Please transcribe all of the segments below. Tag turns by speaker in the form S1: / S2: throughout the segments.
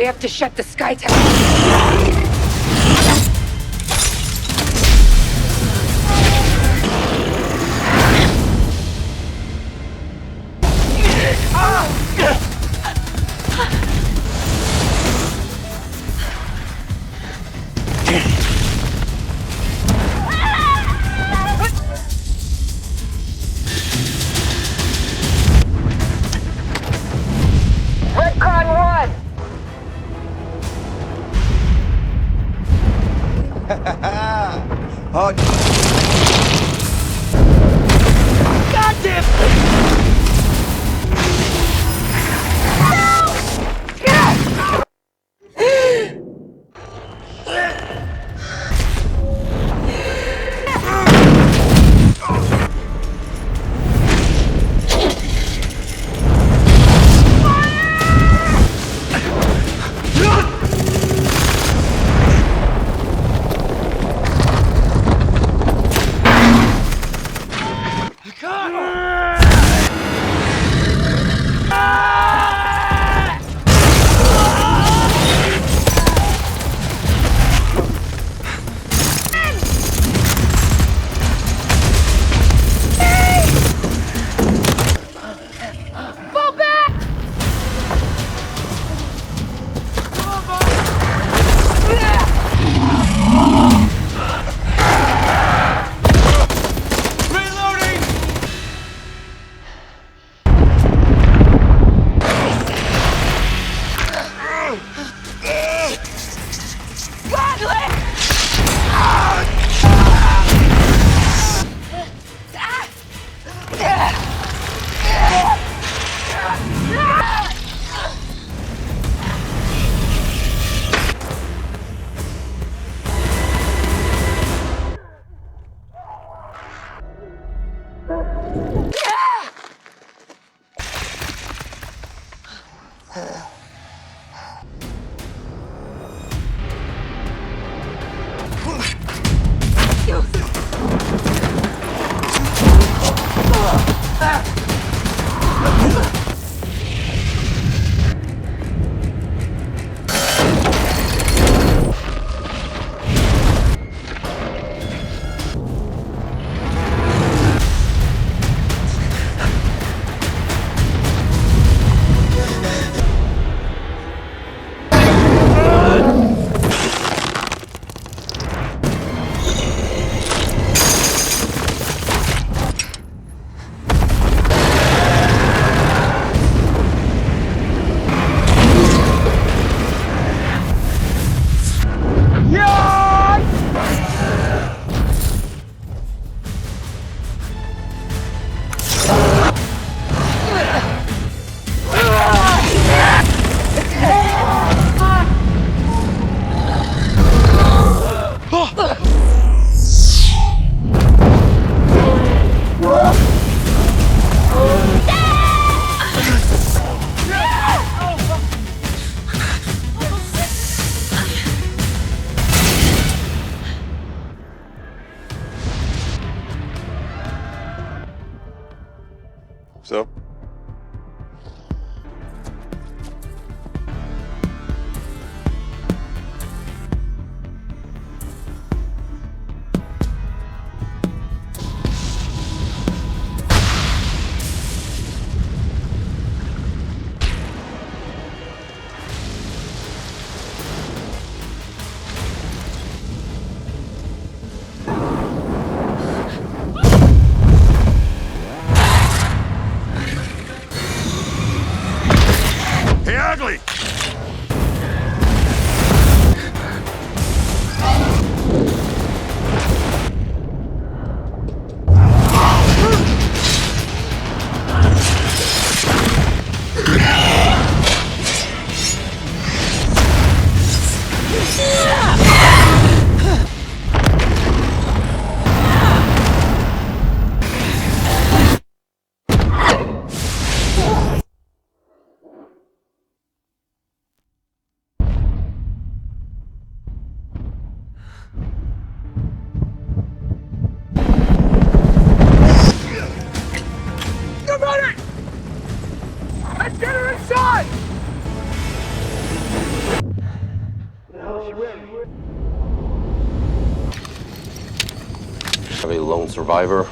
S1: We have to shut the sky tower.
S2: Oh,
S1: Goddamn!
S2: So?
S3: Hey, Ugly!
S1: Let's get her inside!
S4: Have a lone survivor.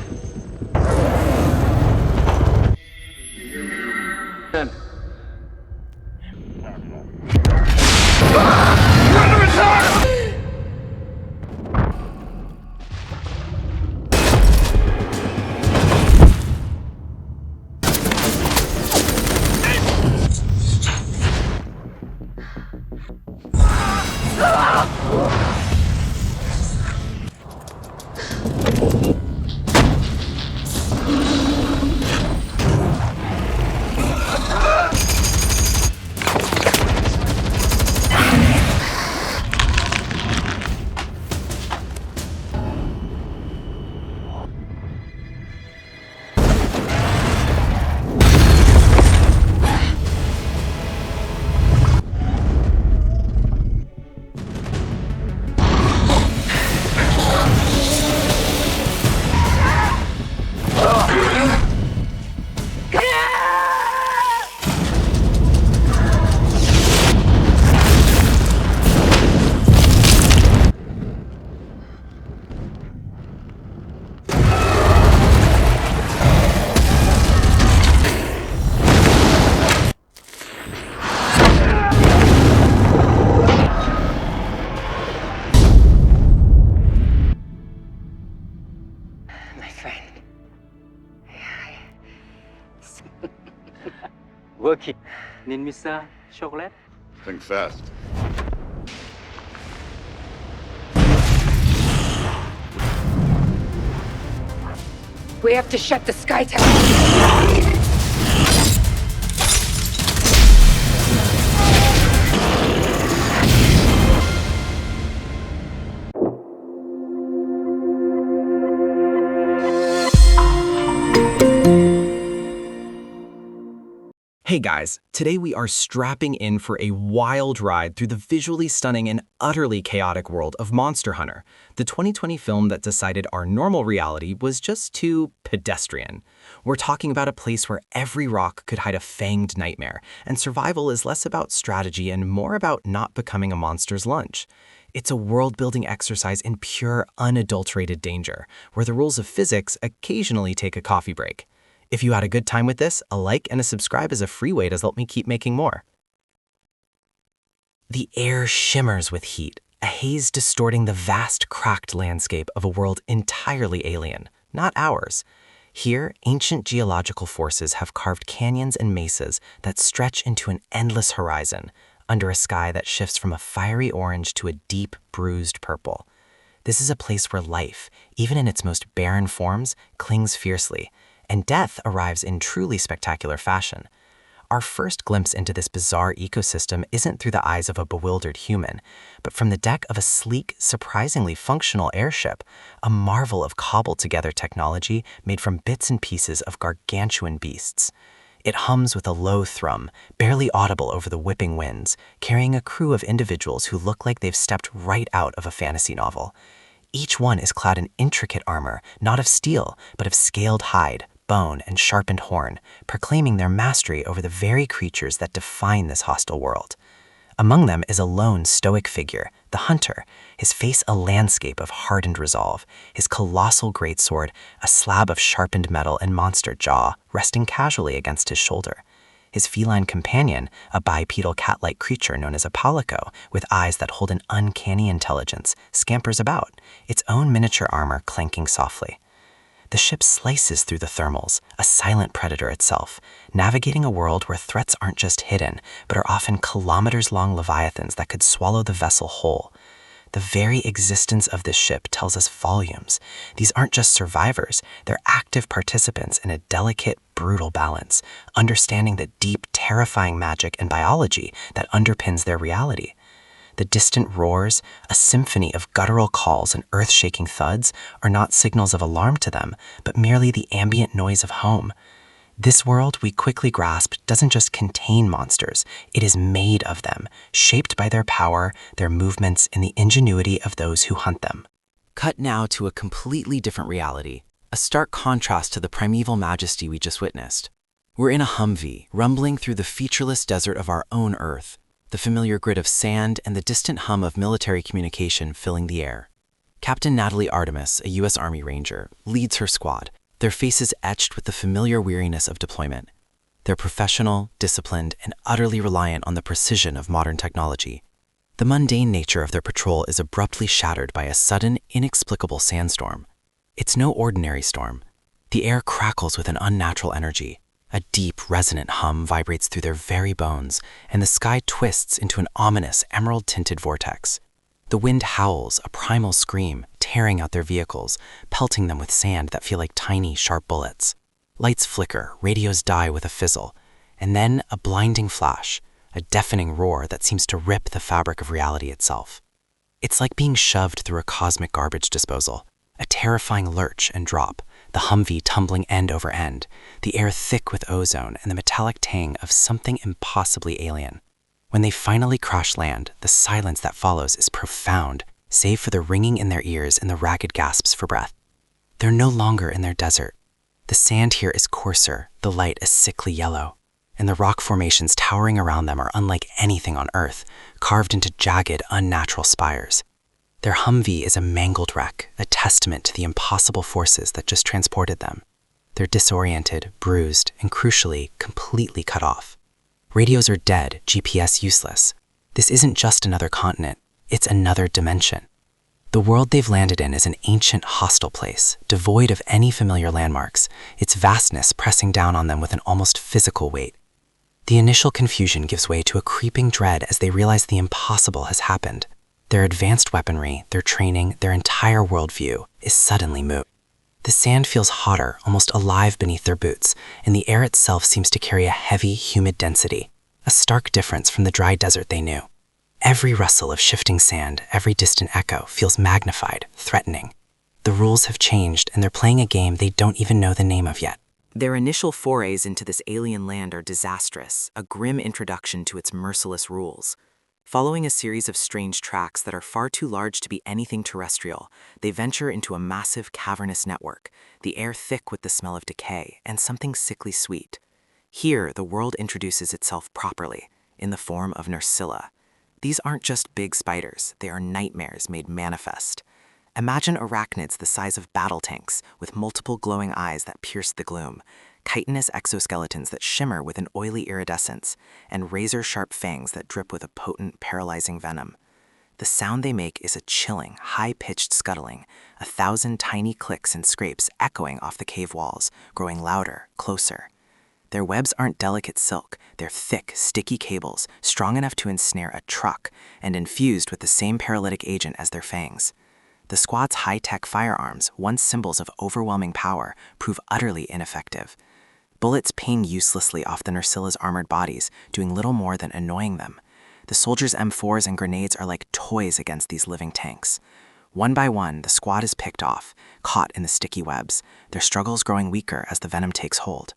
S1: My friend.
S5: Working. Need me, sir? Chocolate?
S2: Think fast.
S1: We have to shut the sky tower.
S6: Hey guys, today we are strapping in for a wild ride through the visually stunning and utterly chaotic world of Monster Hunter, the 2020 film that decided our normal reality was just too pedestrian. We're talking about a place where every rock could hide a fanged nightmare, and survival is less about strategy and more about not becoming a monster's lunch. It's a world-building exercise in pure, unadulterated danger, where the rules of physics occasionally take a coffee break. If you had a good time with this, a like and a subscribe is a free way to help me keep making more. The air shimmers with heat, a haze distorting the vast, cracked landscape of a world entirely alien, not ours. Here, ancient geological forces have carved canyons and mesas that stretch into an endless horizon, under a sky that shifts from a fiery orange to a deep, bruised purple. This is a place where life, even in its most barren forms, clings fiercely, and death arrives in truly spectacular fashion. Our first glimpse into this bizarre ecosystem isn't through the eyes of a bewildered human, but from the deck of a sleek, surprisingly functional airship, a marvel of cobbled-together technology made from bits and pieces of gargantuan beasts. It hums with a low thrum, barely audible over the whipping winds, carrying a crew of individuals who look like they've stepped right out of a fantasy novel. Each one is clad in intricate armor, not of steel, but of scaled hide, bone, and sharpened horn, proclaiming their mastery over the very creatures that define this hostile world. Among them is a lone stoic figure, the hunter, his face a landscape of hardened resolve, his colossal greatsword a slab of sharpened metal and monster jaw resting casually against his shoulder. His feline companion, a bipedal cat-like creature known as a palico, with eyes that hold an uncanny intelligence, scampers about, its own miniature armor clanking softly. The ship slices through the thermals, a silent predator itself, navigating a world where threats aren't just hidden, but are often kilometers-long leviathans that could swallow the vessel whole. The very existence of this ship tells us volumes. These aren't just survivors, they're active participants in a delicate, brutal balance, understanding the deep, terrifying magic and biology that underpins their reality. The distant roars, a symphony of guttural calls and earth-shaking thuds, are not signals of alarm to them, but merely the ambient noise of home. This world, we quickly grasp, doesn't just contain monsters, it is made of them, shaped by their power, their movements, and the ingenuity of those who hunt them. Cut now to a completely different reality, a stark contrast to the primeval majesty we just witnessed. We're in a Humvee, rumbling through the featureless desert of our own Earth. the familiar grit of sand and the distant hum of military communication filling the air. Captain Natalie Artemis, a U.S. Army Ranger, leads her squad, their faces etched with the familiar weariness of deployment. They're professional, disciplined, and utterly reliant on the precision of modern technology. The mundane nature of their patrol is abruptly shattered by a sudden, inexplicable sandstorm. It's no ordinary storm. The air crackles with an unnatural energy. A deep, resonant hum vibrates through their very bones, and the sky twists into an ominous, emerald-tinted vortex. The wind howls, a primal scream, tearing out their vehicles, pelting them with sand that feel like tiny, sharp bullets. Lights flicker, radios die with a fizzle, and then a blinding flash, a deafening roar that seems to rip the fabric of reality itself. It's like being shoved through a cosmic garbage disposal, a terrifying lurch and drop, the Humvee tumbling end over end, the air thick with ozone and the metallic tang of something impossibly alien. When they finally crash land, the silence that follows is profound, save for the ringing in their ears and the ragged gasps for breath. They're no longer in their desert. The sand here is coarser, the light a sickly yellow, and the rock formations towering around them are unlike anything on Earth, carved into jagged, unnatural spires. Their Humvee is a mangled wreck, a testament to the impossible forces that just transported them. They're disoriented, bruised, and crucially, completely cut off. Radios are dead, GPS useless. This isn't just another continent, it's another dimension. The world they've landed in is an ancient, hostile place, devoid of any familiar landmarks, its vastness pressing down on them with an almost physical weight. The initial confusion gives way to a creeping dread as they realize the impossible has happened. Their advanced weaponry, their training, their entire worldview is suddenly moot. The sand feels hotter, almost alive beneath their boots, and the air itself seems to carry a heavy, humid density, a stark difference from the dry desert they knew. Every rustle of shifting sand, every distant echo feels magnified, threatening. The rules have changed, and they're playing a game they don't even know the name of yet. Their initial forays into this alien land are disastrous, a grim introduction to its merciless rules. Following a series of strange tracks that are far too large to be anything terrestrial, they venture into a massive cavernous network, the air thick with the smell of decay and something sickly sweet. Here, the world introduces itself properly, in the form of Nursilla. These aren't just big spiders, they are nightmares made manifest. Imagine arachnids the size of battle tanks, with multiple glowing eyes that pierce the gloom, chitinous exoskeletons that shimmer with an oily iridescence, and razor-sharp fangs that drip with a potent, paralyzing venom. The sound they make is a chilling, high-pitched scuttling, 1,000 tiny clicks and scrapes echoing off the cave walls, growing louder, closer. Their webs aren't delicate silk, they're thick, sticky cables, strong enough to ensnare a truck, and infused with the same paralytic agent as their fangs. The squad's high-tech firearms, once symbols of overwhelming power, prove utterly ineffective. Bullets ping uselessly off the Nursilla's armored bodies, doing little more than annoying them. The soldiers' M4s and grenades are like toys against these living tanks. One by one, the squad is picked off, caught in the sticky webs, their struggles growing weaker as the venom takes hold.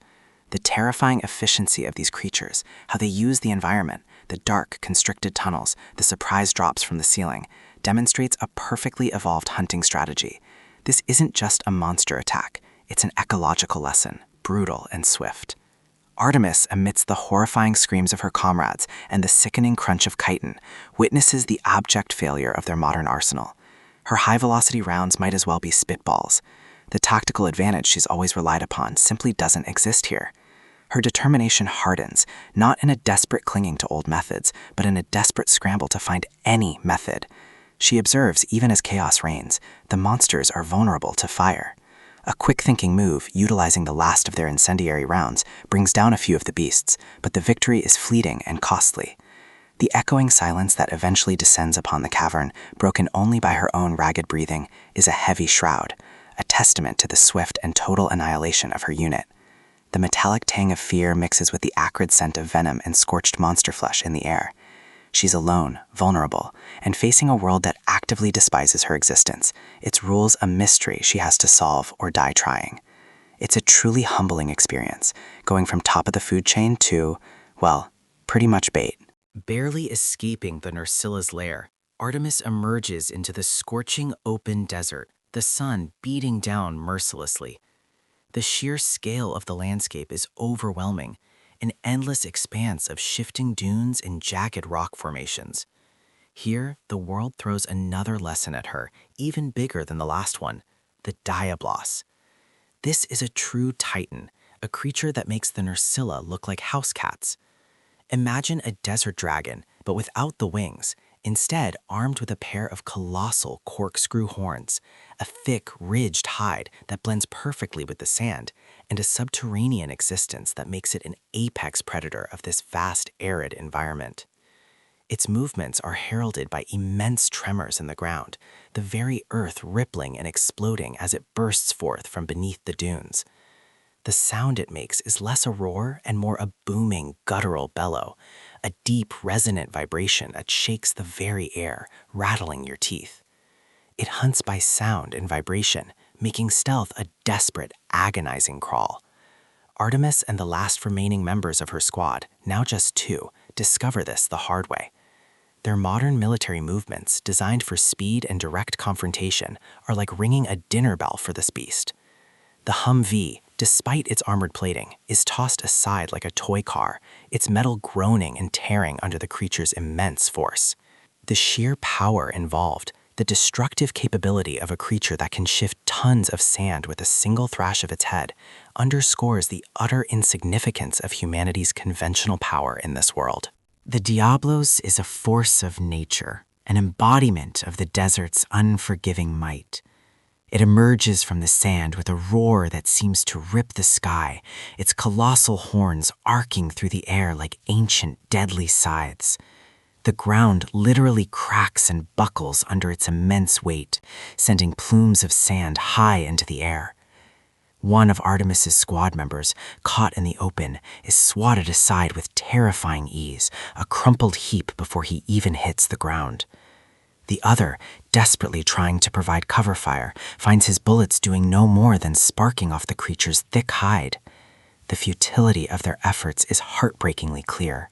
S6: The terrifying efficiency of these creatures, how they use the environment, the dark, constricted tunnels, the surprise drops from the ceiling, demonstrates a perfectly evolved hunting strategy. This isn't just a monster attack, it's an ecological lesson, brutal and swift. Artemis, amidst the horrifying screams of her comrades and the sickening crunch of chitin, witnesses the abject failure of their modern arsenal. Her high-velocity rounds might as well be spitballs. The tactical advantage she's always relied upon simply doesn't exist here. Her determination hardens, not in a desperate clinging to old methods, but in a desperate scramble to find any method. She observes, even as chaos reigns, the monsters are vulnerable to fire. A quick-thinking move, utilizing the last of their incendiary rounds, brings down a few of the beasts, but the victory is fleeting and costly. The echoing silence that eventually descends upon the cavern, broken only by her own ragged breathing, is a heavy shroud, a testament to the swift and total annihilation of her unit. The metallic tang of fear mixes with the acrid scent of venom and scorched monster flesh in the air. She's alone, vulnerable, and facing a world that actively despises her existence, its rules a mystery she has to solve or die trying. It's a truly humbling experience, going from top of the food chain to, well, pretty much bait. Barely escaping the Nursilla's lair, Artemis emerges into the scorching open desert, the sun beating down mercilessly. The sheer scale of the landscape is overwhelming. an endless expanse of shifting dunes and jagged rock formations. Here, the world throws another lesson at her, even bigger than the last one, the Diablos. This is a true titan, a creature that makes the Nerscylla look like house cats. Imagine a desert dragon, but without the wings, instead armed with a pair of colossal corkscrew horns, a thick, ridged hide that blends perfectly with the sand, and a subterranean existence that makes it an apex predator of this vast, arid environment. Its movements are heralded by immense tremors in the ground, the very earth rippling and exploding as it bursts forth from beneath the dunes. The sound it makes is less a roar and more a booming, guttural bellow, a deep, resonant vibration that shakes the very air, rattling your teeth. It hunts by sound and vibration, making stealth a desperate, agonizing crawl. Artemis and the last remaining members of her squad, now just 2, discover this the hard way. Their modern military movements, designed for speed and direct confrontation, are like ringing a dinner bell for this beast. The Humvee, despite its armored plating, is tossed aside like a toy car, its metal groaning and tearing under the creature's immense force. The sheer power involved, the destructive capability of a creature that can shift tons of sand with a single thrash of its head, underscores the utter insignificance of humanity's conventional power in this world. The Diablos is a force of nature, an embodiment of the desert's unforgiving might. It emerges from the sand with a roar that seems to rip the sky, its colossal horns arcing through the air like ancient, deadly scythes. The ground literally cracks and buckles under its immense weight, sending plumes of sand high into the air. One of Artemis's squad members, caught in the open, is swatted aside with terrifying ease, a crumpled heap before he even hits the ground. The other, desperately trying to provide cover fire, finds his bullets doing no more than sparking off the creature's thick hide. The futility of their efforts is heartbreakingly clear.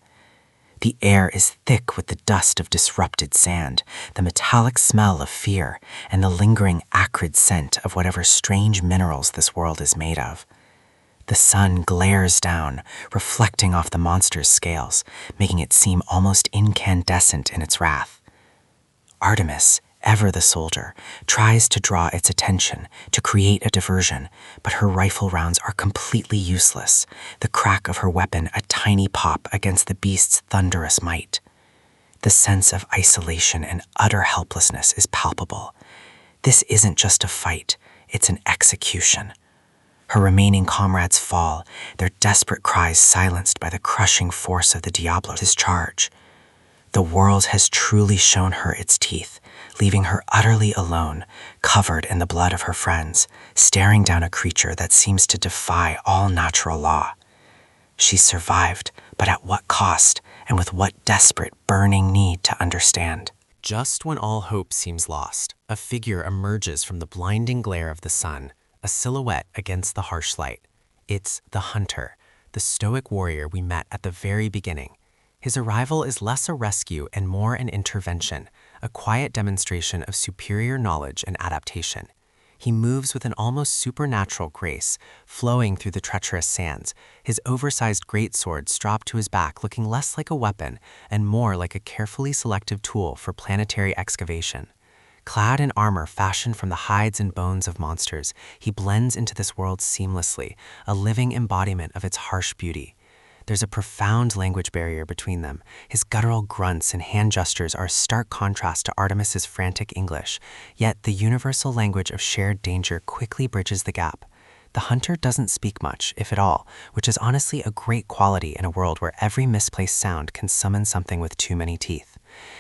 S6: The air is thick with the dust of disrupted sand, the metallic smell of fear, and the lingering acrid scent of whatever strange minerals this world is made of. The sun glares down, reflecting off the monster's scales, making it seem almost incandescent in its wrath. Artemis, ever the soldier, tries to draw its attention, to create a diversion, but her rifle rounds are completely useless, the crack of her weapon a tiny pop against the beast's thunderous might. The sense of isolation and utter helplessness is palpable. This isn't just a fight, it's an execution. Her remaining comrades fall, their desperate cries silenced by the crushing force of the Diablos' charge. The world has truly shown her its teeth, leaving her utterly alone, covered in the blood of her friends, staring down a creature that seems to defy all natural law. She survived, but at what cost, and with what desperate, burning need to understand? Just when all hope seems lost, a figure emerges from the blinding glare of the sun, a silhouette against the harsh light. It's the Hunter, the stoic warrior we met at the very beginning. His arrival is less a rescue and more an intervention, a quiet demonstration of superior knowledge and adaptation. He moves with an almost supernatural grace, flowing through the treacherous sands, his oversized greatsword strapped to his back looking less like a weapon and more like a carefully selective tool for planetary excavation. Clad in armor fashioned from the hides and bones of monsters, he blends into this world seamlessly, a living embodiment of its harsh beauty. There's a profound language barrier between them. His guttural grunts and hand gestures are a stark contrast to Artemis's frantic English, yet the universal language of shared danger quickly bridges the gap. The Hunter doesn't speak much, if at all, which is honestly a great quality in a world where every misplaced sound can summon something with too many teeth.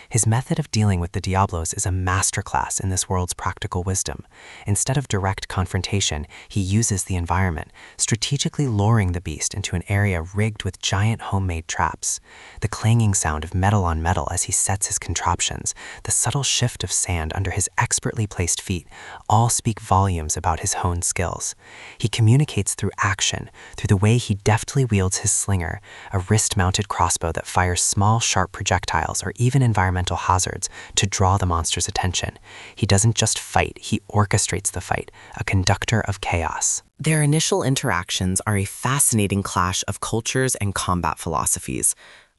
S6: His method of dealing with the Diablos is a masterclass in this world's practical wisdom. Instead of direct confrontation, he uses the environment, strategically luring the beast into an area rigged with giant homemade traps. The clanging sound of metal on metal as he sets his contraptions, the subtle shift of sand under his expertly placed feet, all speak volumes about his honed skills. He communicates through action, through the way he deftly wields his slinger, a wrist-mounted crossbow that fires small, sharp projectiles or even environmental hazards to draw the monster's attention. He doesn't just fight, he orchestrates the fight, a conductor of chaos. Their initial interactions are a fascinating clash of cultures and combat philosophies.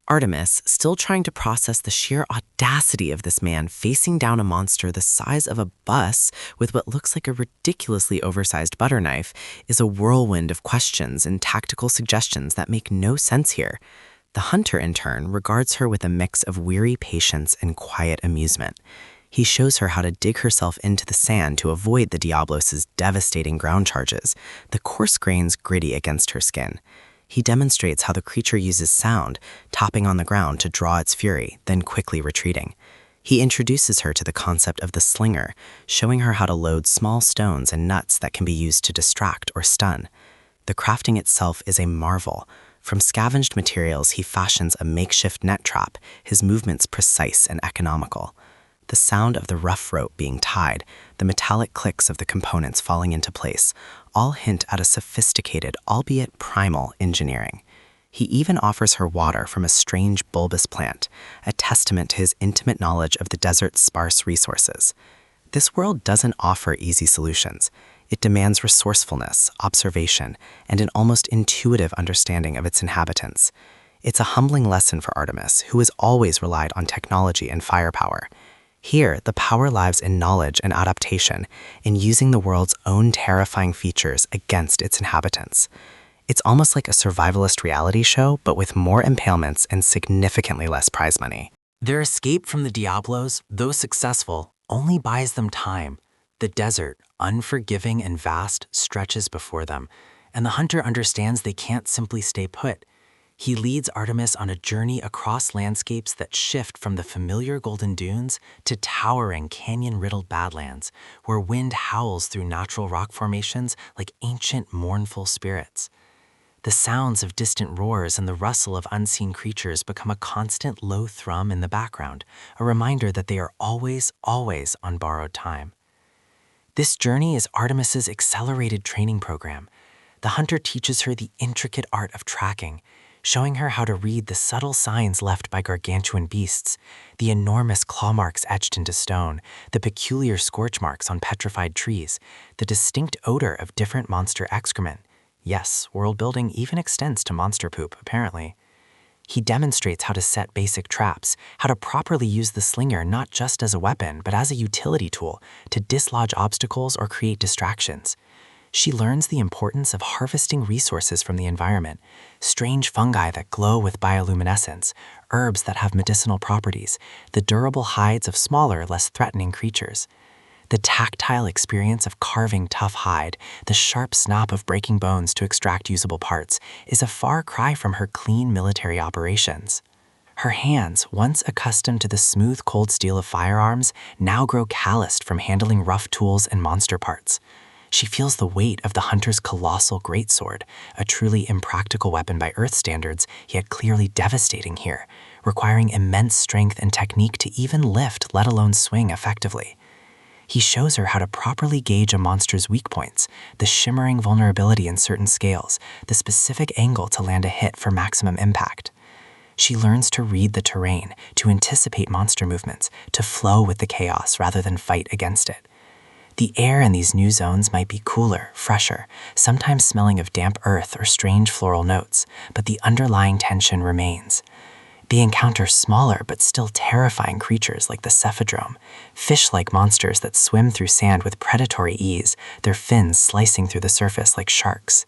S6: Artemis, still trying to process the sheer audacity of this man facing down a monster the size of a bus with what looks like a ridiculously oversized butter knife, is a whirlwind of questions and tactical suggestions that make no sense here. The hunter, in turn, regards her with a mix of weary patience and quiet amusement. He shows her how to dig herself into the sand to avoid the Diablos' devastating ground charges, the coarse grains gritty against her skin. He demonstrates how the creature uses sound, topping on the ground to draw its fury, then quickly retreating. He introduces her to the concept of the slinger, showing her how to load small stones and nuts that can be used to distract or stun. The crafting itself is a marvel. From scavenged materials, he fashions a makeshift net trap, his movements precise and economical. The sound of the rough rope being tied, the metallic clicks of the components falling into place, all hint at a sophisticated, albeit primal, engineering. He even offers her water from a strange bulbous plant, a testament to his intimate knowledge of the desert's sparse resources. This world doesn't offer easy solutions. It demands resourcefulness, observation, and an almost intuitive understanding of its inhabitants. It's a humbling lesson for Artemis, who has always relied on technology and firepower. Here, the power lies in knowledge and adaptation, in using the world's own terrifying features against its inhabitants. It's almost like a survivalist reality show, but with more impalements and significantly less prize money. Their escape from the Diablos, though successful, only buys them time. The desert, unforgiving and vast, stretches before them, and the hunter understands they can't simply stay put. He leads Artemis on a journey across landscapes that shift from the familiar golden dunes to towering canyon-riddled badlands, where wind howls through natural rock formations like ancient, mournful spirits. The sounds of distant roars and the rustle of unseen creatures become a constant low thrum in the background, a reminder that they are always, always on borrowed time. This journey is Artemis's accelerated training program. The hunter teaches her the intricate art of tracking, showing her how to read the subtle signs left by gargantuan beasts, the enormous claw marks etched into stone, the peculiar scorch marks on petrified trees, the distinct odor of different monster excrement. Yes, world building even extends to monster poop, apparently. He demonstrates how to set basic traps, how to properly use the slinger not just as a weapon, but as a utility tool to dislodge obstacles or create distractions. She learns the importance of harvesting resources from the environment, strange fungi that glow with bioluminescence, herbs that have medicinal properties, the durable hides of smaller, less threatening creatures. The tactile experience of carving tough hide, the sharp snap of breaking bones to extract usable parts, is a far cry from her clean military operations. Her hands, once accustomed to the smooth cold steel of firearms, now grow calloused from handling rough tools and monster parts. She feels the weight of the hunter's colossal greatsword, a truly impractical weapon by Earth standards, yet clearly devastating here, requiring immense strength and technique to even lift, let alone swing effectively. He shows her how to properly gauge a monster's weak points, the shimmering vulnerability in certain scales, the specific angle to land a hit for maximum impact. She learns to read the terrain, to anticipate monster movements, to flow with the chaos rather than fight against it. The air in these new zones might be cooler, fresher, sometimes smelling of damp earth or strange floral notes, but the underlying tension remains. They encounter smaller but still terrifying creatures like the cephadrome, fish-like monsters that swim through sand with predatory ease, their fins slicing through the surface like sharks.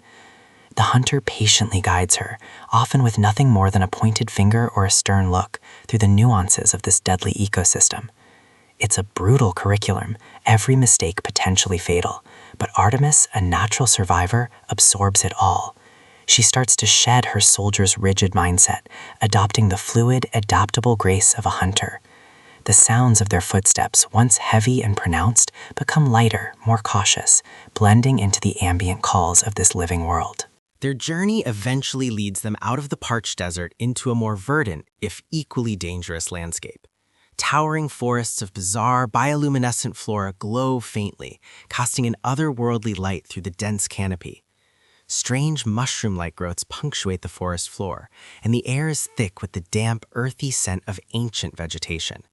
S6: The hunter patiently guides her, often with nothing more than a pointed finger or a stern look, through the nuances of this deadly ecosystem. It's a brutal curriculum, every mistake potentially fatal, but Artemis, a natural survivor, absorbs it all. She starts to shed her soldier's rigid mindset, adopting the fluid, adaptable grace of a hunter. The sounds of their footsteps, once heavy and pronounced, become lighter, more cautious, blending into the ambient calls of this living world. Their journey eventually leads them out of the parched desert into a more verdant, if equally dangerous landscape. Towering forests of bizarre, bioluminescent flora glow faintly, casting an otherworldly light through the dense canopy. Strange mushroom-like growths punctuate the forest floor, and the air is thick with the damp, earthy scent of ancient vegetation.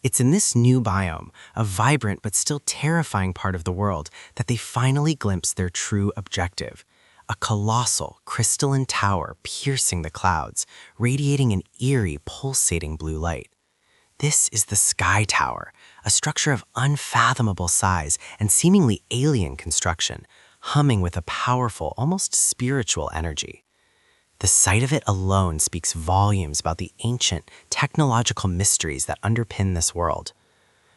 S6: It's in this new biome, a vibrant but still terrifying part of the world, that they finally glimpse their true objective. A colossal, crystalline tower piercing the clouds, radiating an eerie, pulsating blue light. This is the Sky Tower, a structure of unfathomable size and seemingly alien construction, humming with a powerful, almost spiritual energy. The sight of it alone speaks volumes about the ancient, technological mysteries that underpin this world.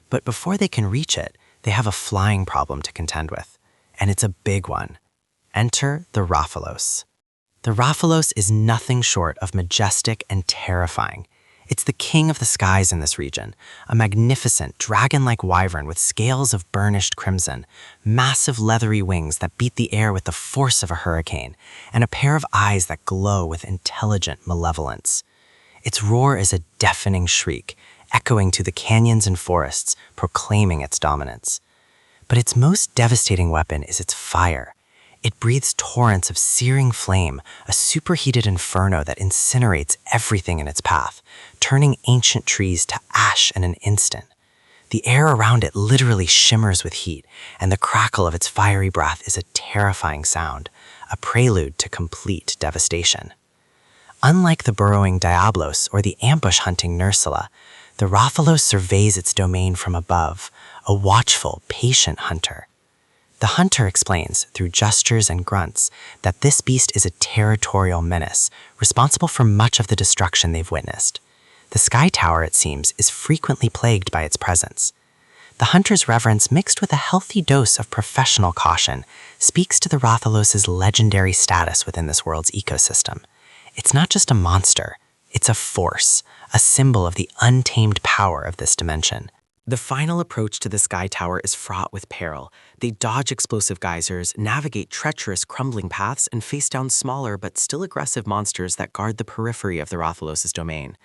S6: But before they can reach it, they have a flying problem to contend with. And it's a big one. Enter the Rathalos. The Rathalos is nothing short of majestic and terrifying. It's the king of the skies in this region, a magnificent, dragon-like wyvern with scales of burnished crimson, massive leathery wings that beat the air with the force of a hurricane, and a pair of eyes that glow with intelligent malevolence. Its roar is a deafening shriek, echoing to the canyons and forests, proclaiming its dominance. But its most devastating weapon is its fire. It breathes torrents of searing flame, a superheated inferno that incinerates everything in its path, turning ancient trees to ash in an instant. The air around it literally shimmers with heat, and the crackle of its fiery breath is a terrifying sound, a prelude to complete devastation. Unlike the burrowing Diablos or the ambush-hunting Nursula, the Rathalos surveys its domain from above, a watchful, patient hunter. The hunter explains, through gestures and grunts, that this beast is a territorial menace, responsible for much of the destruction they've witnessed. The Sky Tower, it seems, is frequently plagued by its presence. The hunter's reverence, mixed with a healthy dose of professional caution, speaks to the Rathalos' legendary status within this world's ecosystem. It's not just a monster, it's a force, a symbol of the untamed power of this dimension. The final approach to the Sky Tower is fraught with peril. They dodge explosive geysers, navigate treacherous crumbling paths, and face down smaller but still aggressive monsters that guard the periphery of the Rathalos' domain.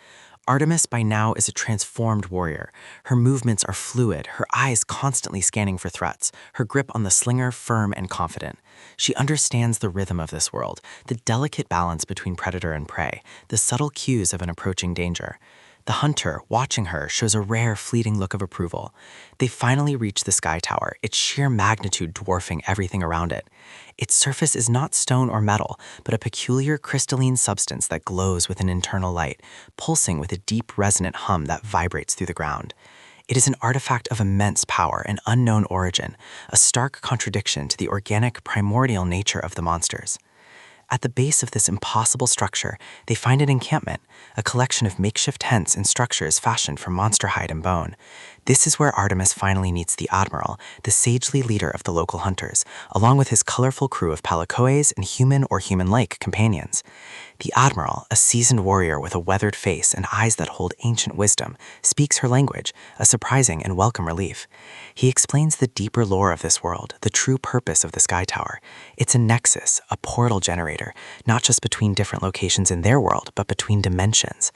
S6: Artemis by now is a transformed warrior. Her movements are fluid, her eyes constantly scanning for threats, her grip on the slinger firm and confident. She understands the rhythm of this world, the delicate balance between predator and prey, the subtle cues of an approaching danger. The hunter, watching her, shows a rare, fleeting look of approval. They finally reach the Sky Tower, its sheer magnitude dwarfing everything around it. Its surface is not stone or metal, but a peculiar crystalline substance that glows with an internal light, pulsing with a deep, resonant hum that vibrates through the ground. It is an artifact of immense power and unknown origin, a stark contradiction to the organic, primordial nature of the monsters. At the base of this impossible structure, they find an encampment, a collection of makeshift tents and structures fashioned from monster hide and bone. This is where Artemis finally meets the Admiral, the sagely leader of the local hunters, along with his colorful crew of palicoes and human or human-like companions. The Admiral, a seasoned warrior with a weathered face and eyes that hold ancient wisdom, speaks her language, a surprising and welcome relief. He explains the deeper lore of this world, the true purpose of the Sky Tower. It's a nexus, a portal generator, not just between different locations in their world, but between dimensions.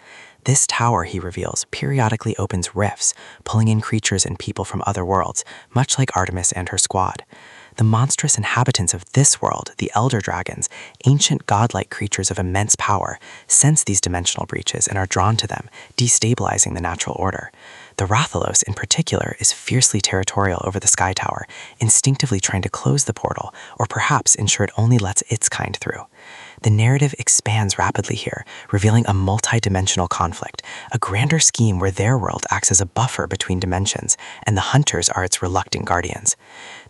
S6: This tower, he reveals, periodically opens rifts, pulling in creatures and people from other worlds, much like Artemis and her squad. The monstrous inhabitants of this world, the Elder Dragons, ancient godlike creatures of immense power, sense these dimensional breaches and are drawn to them, destabilizing the natural order. The Rathalos, in particular, is fiercely territorial over the Sky Tower, instinctively trying to close the portal, or perhaps ensure it only lets its kind through. The narrative expands rapidly here, revealing a multi-dimensional conflict, a grander scheme where their world acts as a buffer between dimensions, and the hunters are its reluctant guardians.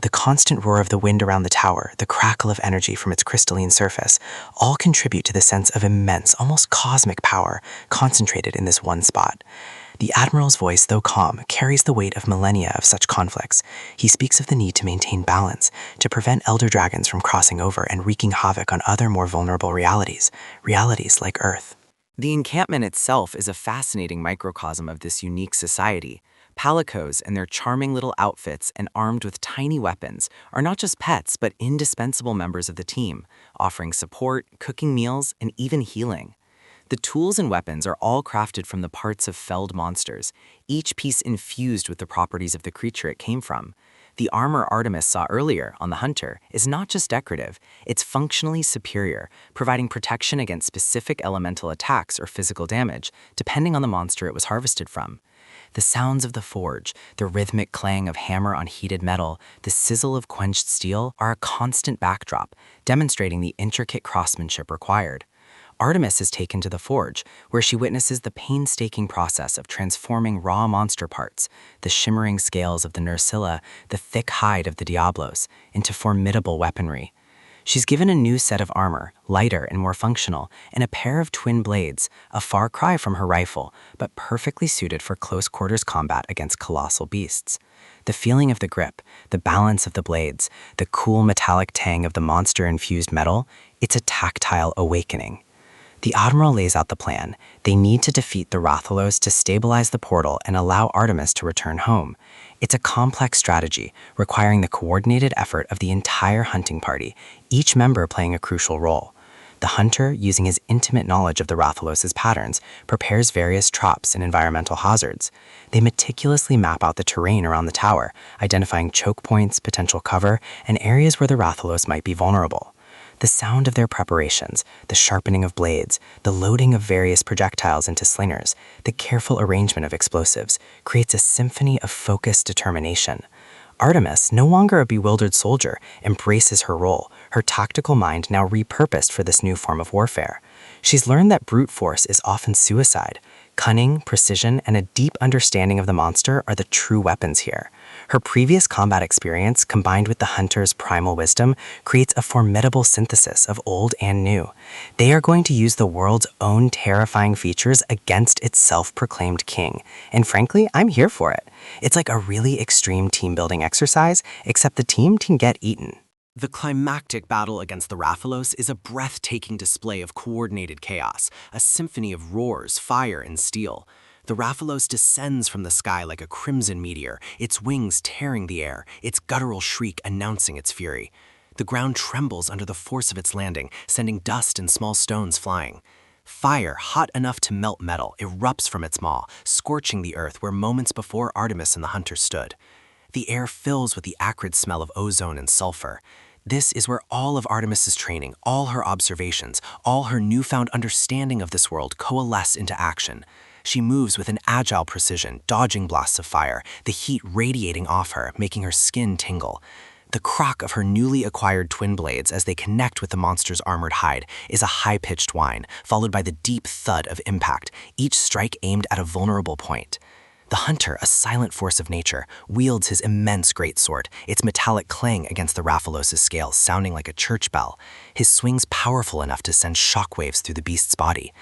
S6: The constant roar of the wind around the tower, the crackle of energy from its crystalline surface, all contribute to the sense of immense, almost cosmic power concentrated in this one spot. The Admiral's voice, though calm, carries the weight of millennia of such conflicts. He speaks of the need to maintain balance, to prevent Elder Dragons from crossing over and wreaking havoc on other more vulnerable realities like Earth. The encampment itself is a fascinating microcosm of this unique society. Palicos and their charming little outfits and armed with tiny weapons are not just pets but indispensable members of the team, offering support, cooking meals, and even healing. The tools and weapons are all crafted from the parts of felled monsters, each piece infused with the properties of the creature it came from. The armor Artemis saw earlier on the hunter is not just decorative, it's functionally superior, providing protection against specific elemental attacks or physical damage, depending on the monster it was harvested from. The sounds of the forge, the rhythmic clang of hammer on heated metal, the sizzle of quenched steel are a constant backdrop, demonstrating the intricate craftsmanship required. Artemis is taken to the forge, where she witnesses the painstaking process of transforming raw monster parts, the shimmering scales of the Nersilla, the thick hide of the Diablos, into formidable weaponry. She's given a new set of armor, lighter and more functional, and a pair of twin blades, a far cry from her rifle, but perfectly suited for close-quarters combat against colossal beasts. The feeling of the grip, the balance of the blades, the cool metallic tang of the monster-infused metal, it's a tactile awakening. The Admiral lays out the plan. They need to defeat the Rathalos to stabilize the portal and allow Artemis to return home. It's a complex strategy, requiring the coordinated effort of the entire hunting party, each member playing a crucial role. The hunter, using his intimate knowledge of the Rathalos' patterns, prepares various traps and environmental hazards. They meticulously map out the terrain around the tower, identifying choke points, potential cover, and areas where the Rathalos might be vulnerable. The sound of their preparations, the sharpening of blades, the loading of various projectiles into slingers, the careful arrangement of explosives, creates a symphony of focused determination. Artemis, no longer a bewildered soldier, embraces her role, her tactical mind now repurposed for this new form of warfare. She's learned that brute force is often suicide. Cunning, precision, and a deep understanding of the monster are the true weapons here. Her previous combat experience, combined with the hunter's primal wisdom, creates a formidable synthesis of old and new. They are going to use the world's own terrifying features against its self-proclaimed king. And frankly, I'm here for it. It's like a really extreme team-building exercise, except the team can get eaten. The climactic battle against the Rathalos is a breathtaking display of coordinated chaos, a symphony of roars, fire, and steel. The Rathalos descends from the sky like a crimson meteor, its wings tearing the air, its guttural shriek announcing its fury. The ground trembles under the force of its landing, sending dust and small stones flying. Fire, hot enough to melt metal, erupts from its maw, scorching the earth where moments before Artemis and the hunter stood. The air fills with the acrid smell of ozone and sulfur. This is where all of Artemis's training, all her observations, all her newfound understanding of this world coalesce into action. She moves with an agile precision, dodging blasts of fire, the heat radiating off her, making her skin tingle. The crock of her newly acquired twin blades as they connect with the monster's armored hide is a high-pitched whine, followed by the deep thud of impact, each strike aimed at a vulnerable point. The hunter, a silent force of nature, wields his immense greatsword, its metallic clang against the Rathalos' scales sounding like a church bell, his swings powerful enough to send shockwaves through the beast's body.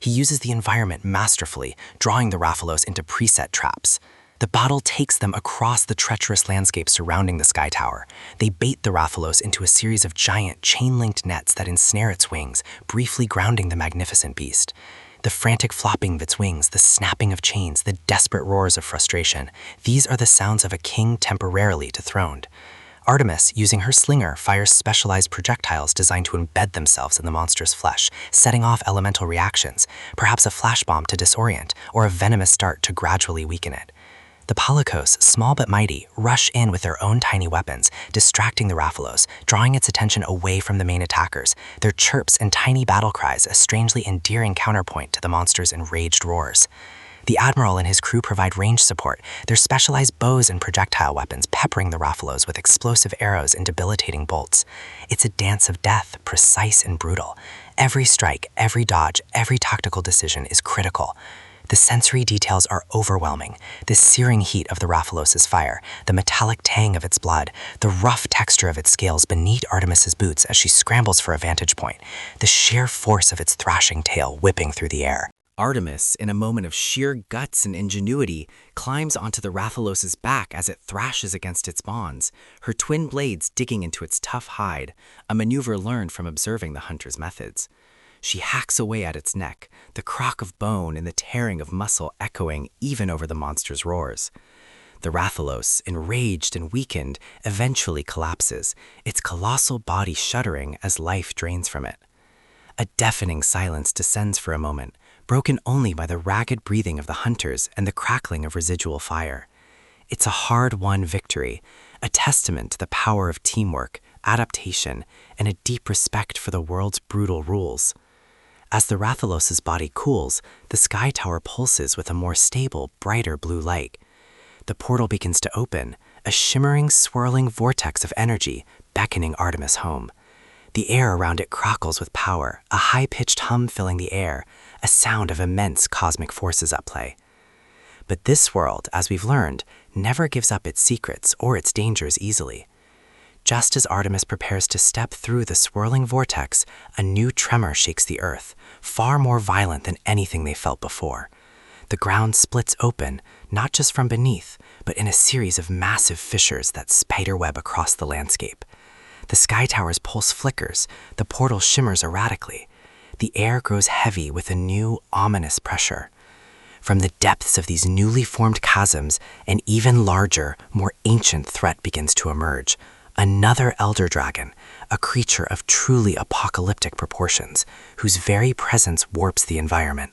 S6: He uses the environment masterfully, drawing the Rathalos into preset traps. The battle takes them across the treacherous landscape surrounding the Sky Tower. They bait the Rathalos into a series of giant, chain-linked nets that ensnare its wings, briefly grounding the magnificent beast. The frantic flopping of its wings, the snapping of chains, the desperate roars of frustration, these are the sounds of a king temporarily dethroned. Artemis, using her slinger, fires specialized projectiles designed to embed themselves in the monster's flesh, setting off elemental reactions, perhaps a flash bomb to disorient, or a venomous dart to gradually weaken it. The Palicos, small but mighty, rush in with their own tiny weapons, distracting the Rathalos, drawing its attention away from the main attackers, their chirps and tiny battle cries a strangely endearing counterpoint to the monster's enraged roars. The Admiral and his crew provide range support, their specialized bows and projectile weapons peppering the Rathalos with explosive arrows and debilitating bolts. It's a dance of death, precise and brutal. Every strike, every dodge, every tactical decision is critical. The sensory details are overwhelming. The searing heat of the Rathalos' fire, the metallic tang of its blood, the rough texture of its scales beneath Artemis's boots as she scrambles for a vantage point, the sheer force of its thrashing tail whipping through the air. Artemis, in a moment of sheer guts and ingenuity, climbs onto the Rathalos' back as it thrashes against its bonds, her twin blades digging into its tough hide, a maneuver learned from observing the hunter's methods. She hacks away at its neck, the crock of bone and the tearing of muscle echoing even over the monster's roars. The Rathalos, enraged and weakened, eventually collapses, its colossal body shuddering as life drains from it. A deafening silence descends for a moment, broken only by the ragged breathing of the hunters and the crackling of residual fire. It's a hard-won victory, a testament to the power of teamwork, adaptation, and a deep respect for the world's brutal rules. As the Rathalos's body cools, the sky tower pulses with a more stable, brighter blue light. The portal begins to open, a shimmering, swirling vortex of energy beckoning Artemis home. The air around it crackles with power, a high-pitched hum filling the air, a sound of immense cosmic forces at play. But this world, as we've learned, never gives up its secrets or its dangers easily. Just as Artemis prepares to step through the swirling vortex, a new tremor shakes the earth, far more violent than anything they felt before. The ground splits open, not just from beneath, but in a series of massive fissures that spiderweb across the landscape. The sky tower's pulse flickers, the portal shimmers erratically. The air grows heavy with a new, ominous pressure. From the depths of these newly formed chasms, an even larger, more ancient threat begins to emerge. Another elder dragon, a creature of truly apocalyptic proportions, whose very presence warps the environment.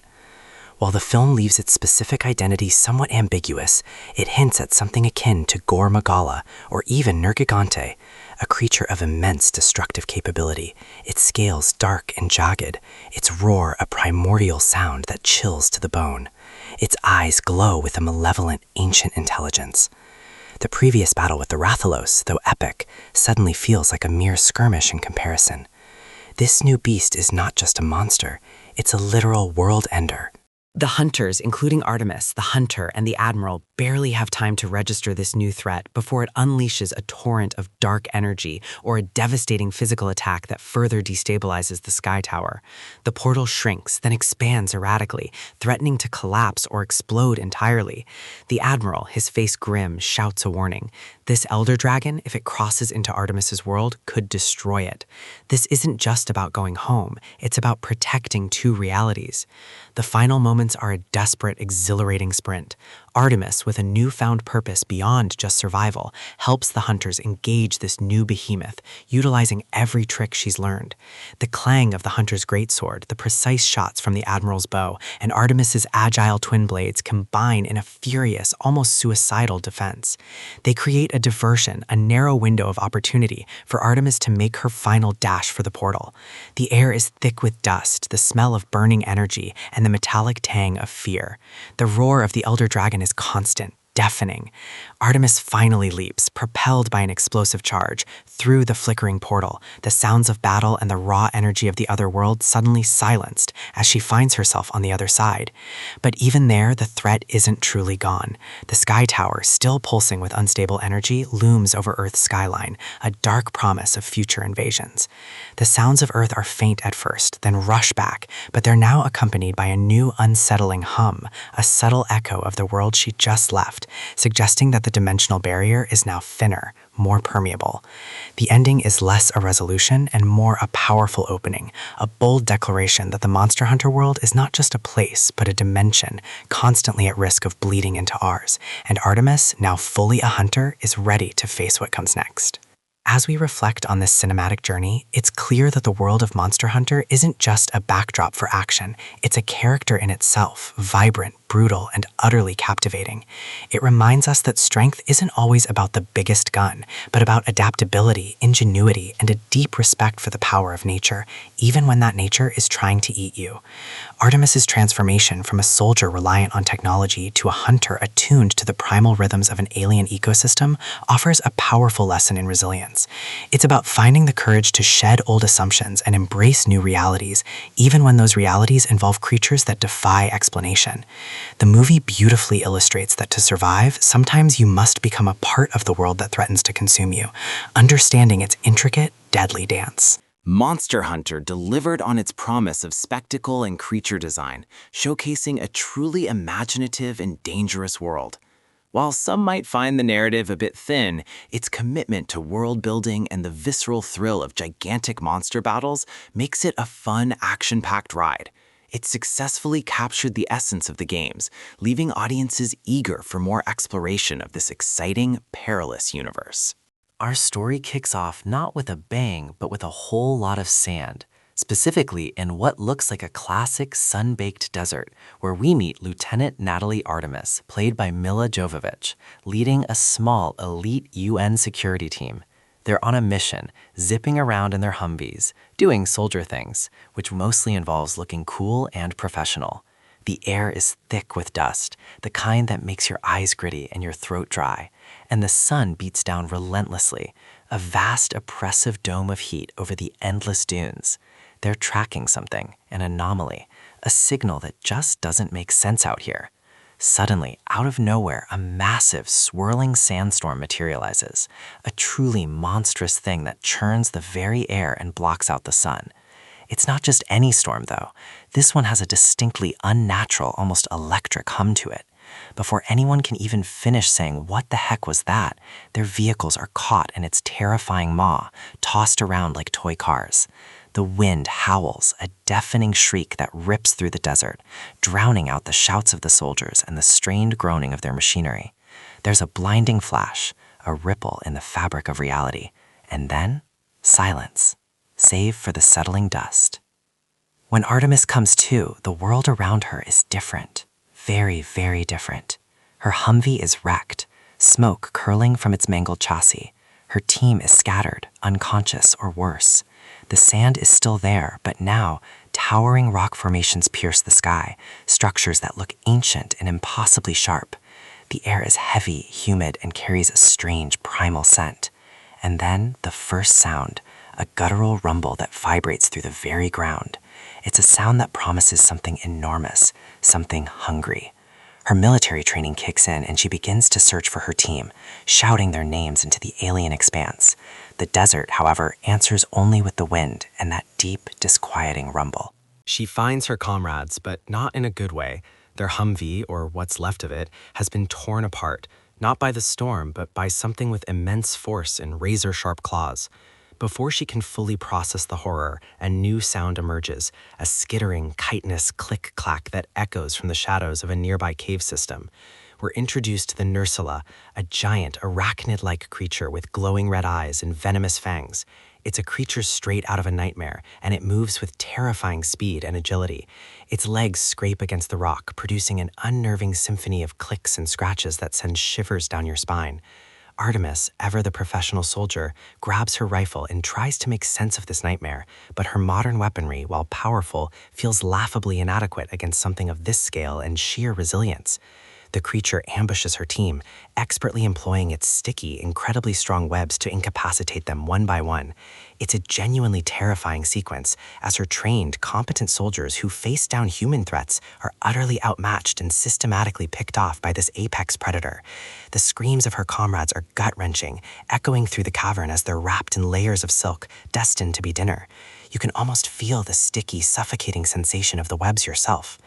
S6: While the film leaves its specific identity somewhat ambiguous, it hints at something akin to Gore Magala or even Nergigante, a creature of immense destructive capability, its scales dark and jagged, its roar a primordial sound that chills to the bone. Its eyes glow with a malevolent, ancient intelligence. The previous battle with the Rathalos, though epic, suddenly feels like a mere skirmish in comparison. This new beast is not just a monster, it's a literal world ender. The hunters, including Artemis, the hunter, and the admiral, barely have time to register this new threat before it unleashes a torrent of dark energy or a devastating physical attack that further destabilizes the sky tower. The portal shrinks, then expands erratically, threatening to collapse or explode entirely. The admiral, his face grim, shouts a warning. This elder dragon, if it crosses into Artemis's world, could destroy it. This isn't just about going home, it's about protecting two realities. The final moments are a desperate, exhilarating sprint. Artemis, with a newfound purpose beyond just survival, helps the hunters engage this new behemoth, utilizing every trick she's learned. The clang of the hunter's greatsword, the precise shots from the admiral's bow, and Artemis's agile twin blades combine in a furious, almost suicidal defense. They create a diversion, a narrow window of opportunity for Artemis to make her final dash for the portal. The air is thick with dust, the smell of burning energy, and the metallic tang of fear. The roar of the elder dragon is constant, deafening. Artemis finally leaps, propelled by an explosive charge, through the flickering portal, the sounds of battle and the raw energy of the other world suddenly silenced as she finds herself on the other side. But even there, the threat isn't truly gone. The sky tower, still pulsing with unstable energy, looms over Earth's skyline, a dark promise of future invasions. The sounds of Earth are faint at first, then rush back, but they're now accompanied by a new unsettling hum, a subtle echo of the world she just left, suggesting that the dimensional barrier is now thinner, more permeable. The ending is less a resolution and more a powerful opening, a bold declaration that the Monster Hunter world is not just a place, but a dimension, constantly at risk of bleeding into ours, and Artemis, now fully a hunter, is ready to face what comes next. As we reflect on this cinematic journey, it's clear that the world of Monster Hunter isn't just a backdrop for action, it's a character in itself, vibrant, brutal, and utterly captivating. It reminds us that strength isn't always about the biggest gun, but about adaptability, ingenuity, and a deep respect for the power of nature, even when that nature is trying to eat you. Artemis's transformation from a soldier reliant on technology to a hunter attuned to the primal rhythms of an alien ecosystem offers a powerful lesson in resilience. It's about finding the courage to shed old assumptions and embrace new realities, even when those realities involve creatures that defy explanation. The movie beautifully illustrates that to survive, sometimes you must become a part of the world that threatens to consume you, understanding its intricate, deadly dance.
S7: Monster Hunter delivered on its promise of spectacle and creature design, showcasing a truly imaginative and dangerous world. While some might find the narrative a bit thin, its commitment to world building and the visceral thrill of gigantic monster battles makes it a fun, action-packed ride. It successfully captured the essence of the games, leaving audiences eager for more exploration of this exciting, perilous universe.
S6: Our story kicks off not with a bang, but with a whole lot of sand, specifically in what looks like a classic sun-baked desert, where we meet Lieutenant Natalie Artemis, played by Milla Jovovich, leading a small, elite UN security team. They're on a mission, zipping around in their Humvees, doing soldier things, which mostly involves looking cool and professional. The air is thick with dust, the kind that makes your eyes gritty and your throat dry, and the sun beats down relentlessly, a vast oppressive dome of heat over the endless dunes. They're tracking something, an anomaly, a signal that just doesn't make sense out here. Suddenly, out of nowhere, a massive, swirling sandstorm materializes, a truly monstrous thing that churns the very air and blocks out the sun. It's not just any storm, though. This one has a distinctly unnatural, almost electric hum to it. Before anyone can even finish saying what the heck was that, their vehicles are caught in its terrifying maw, tossed around like toy cars. The wind howls, a deafening shriek that rips through the desert, drowning out the shouts of the soldiers and the strained groaning of their machinery. There's a blinding flash, a ripple in the fabric of reality, and then silence, save for the settling dust. When Artemis comes to, the world around her is different, very, very different. Her Humvee is wrecked, smoke curling from its mangled chassis. Her team is scattered, unconscious, or worse. The sand is still there, but now, towering rock formations pierce the sky, structures that look ancient and impossibly sharp. The air is heavy, humid, and carries a strange, primal scent. And then, the first sound, a guttural rumble that vibrates through the very ground. It's a sound that promises something enormous, something hungry. Her military training kicks in and she begins to search for her team, shouting their names into the alien expanse. The desert, however, answers only with the wind and that deep, disquieting rumble. She finds her comrades, but not in a good way. Their Humvee, or what's left of it, has been torn apart, not by the storm, but by something with immense force and razor-sharp claws. Before she can fully process the horror, a new sound emerges, a skittering, chitinous click-clack that echoes from the shadows of a nearby cave system. We're introduced to the Nursula, a giant, arachnid-like creature with glowing red eyes and venomous fangs. It's a creature straight out of a nightmare, and it moves with terrifying speed and agility. Its legs scrape against the rock, producing an unnerving symphony of clicks and scratches that send shivers down your spine. Artemis, ever the professional soldier, grabs her rifle and tries to make sense of this nightmare, but her modern weaponry, while powerful, feels laughably inadequate against something of this scale and sheer resilience. The creature ambushes her team, expertly employing its sticky, incredibly strong webs to incapacitate them one by one. It's a genuinely terrifying sequence, as her trained, competent soldiers who face down human threats are utterly outmatched and systematically picked off by this apex predator. The screams of her comrades are gut-wrenching, echoing through the cavern as they're wrapped in layers of silk, destined to be dinner. You can almost feel the sticky, suffocating sensation of the webs yourself.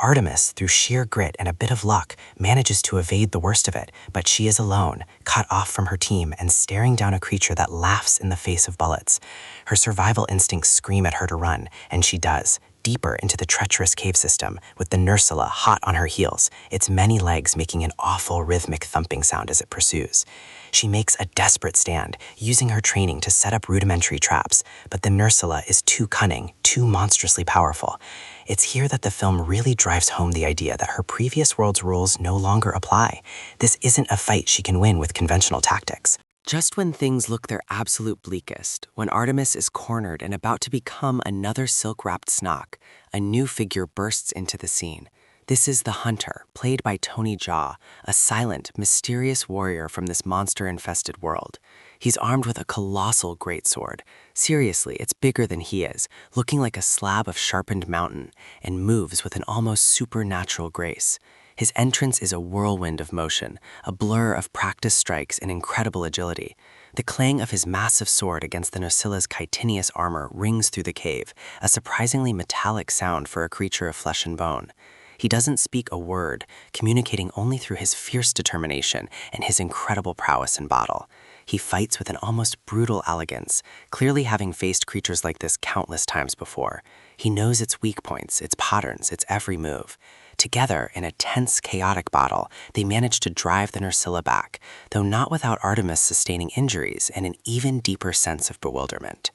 S6: Artemis, through sheer grit and a bit of luck, manages to evade the worst of it, but she is alone, cut off from her team and staring down a creature that laughs in the face of bullets. Her survival instincts scream at her to run, and she does, deeper into the treacherous cave system, with the Nursula hot on her heels, its many legs making an awful rhythmic thumping sound as it pursues. She makes a desperate stand, using her training to set up rudimentary traps, but the Nursula is too cunning, too monstrously powerful. It's here that the film really drives home the idea that her previous world's rules no longer apply. This isn't a fight she can win with conventional tactics. Just when things look their absolute bleakest, when Artemis is cornered and about to become another silk-wrapped snock, a new figure bursts into the scene. This is the Hunter, played by Tony Jaa, a silent, mysterious warrior from this monster-infested world. He's armed with a colossal greatsword. Seriously, it's bigger than he is, looking like a slab of sharpened mountain, and moves with an almost supernatural grace. His entrance is a whirlwind of motion, a blur of practiced strikes and incredible agility. The clang of his massive sword against the Nursula's chitinous armor rings through the cave, a surprisingly metallic sound for a creature of flesh and bone. He doesn't speak a word, communicating only through his fierce determination and his incredible prowess in battle. He fights with an almost brutal elegance, clearly having faced creatures like this countless times before. He knows its weak points, its patterns, its every move. Together, in a tense, chaotic battle, they manage to drive the Nursula back, though not without Artemis sustaining injuries and an even deeper sense of bewilderment.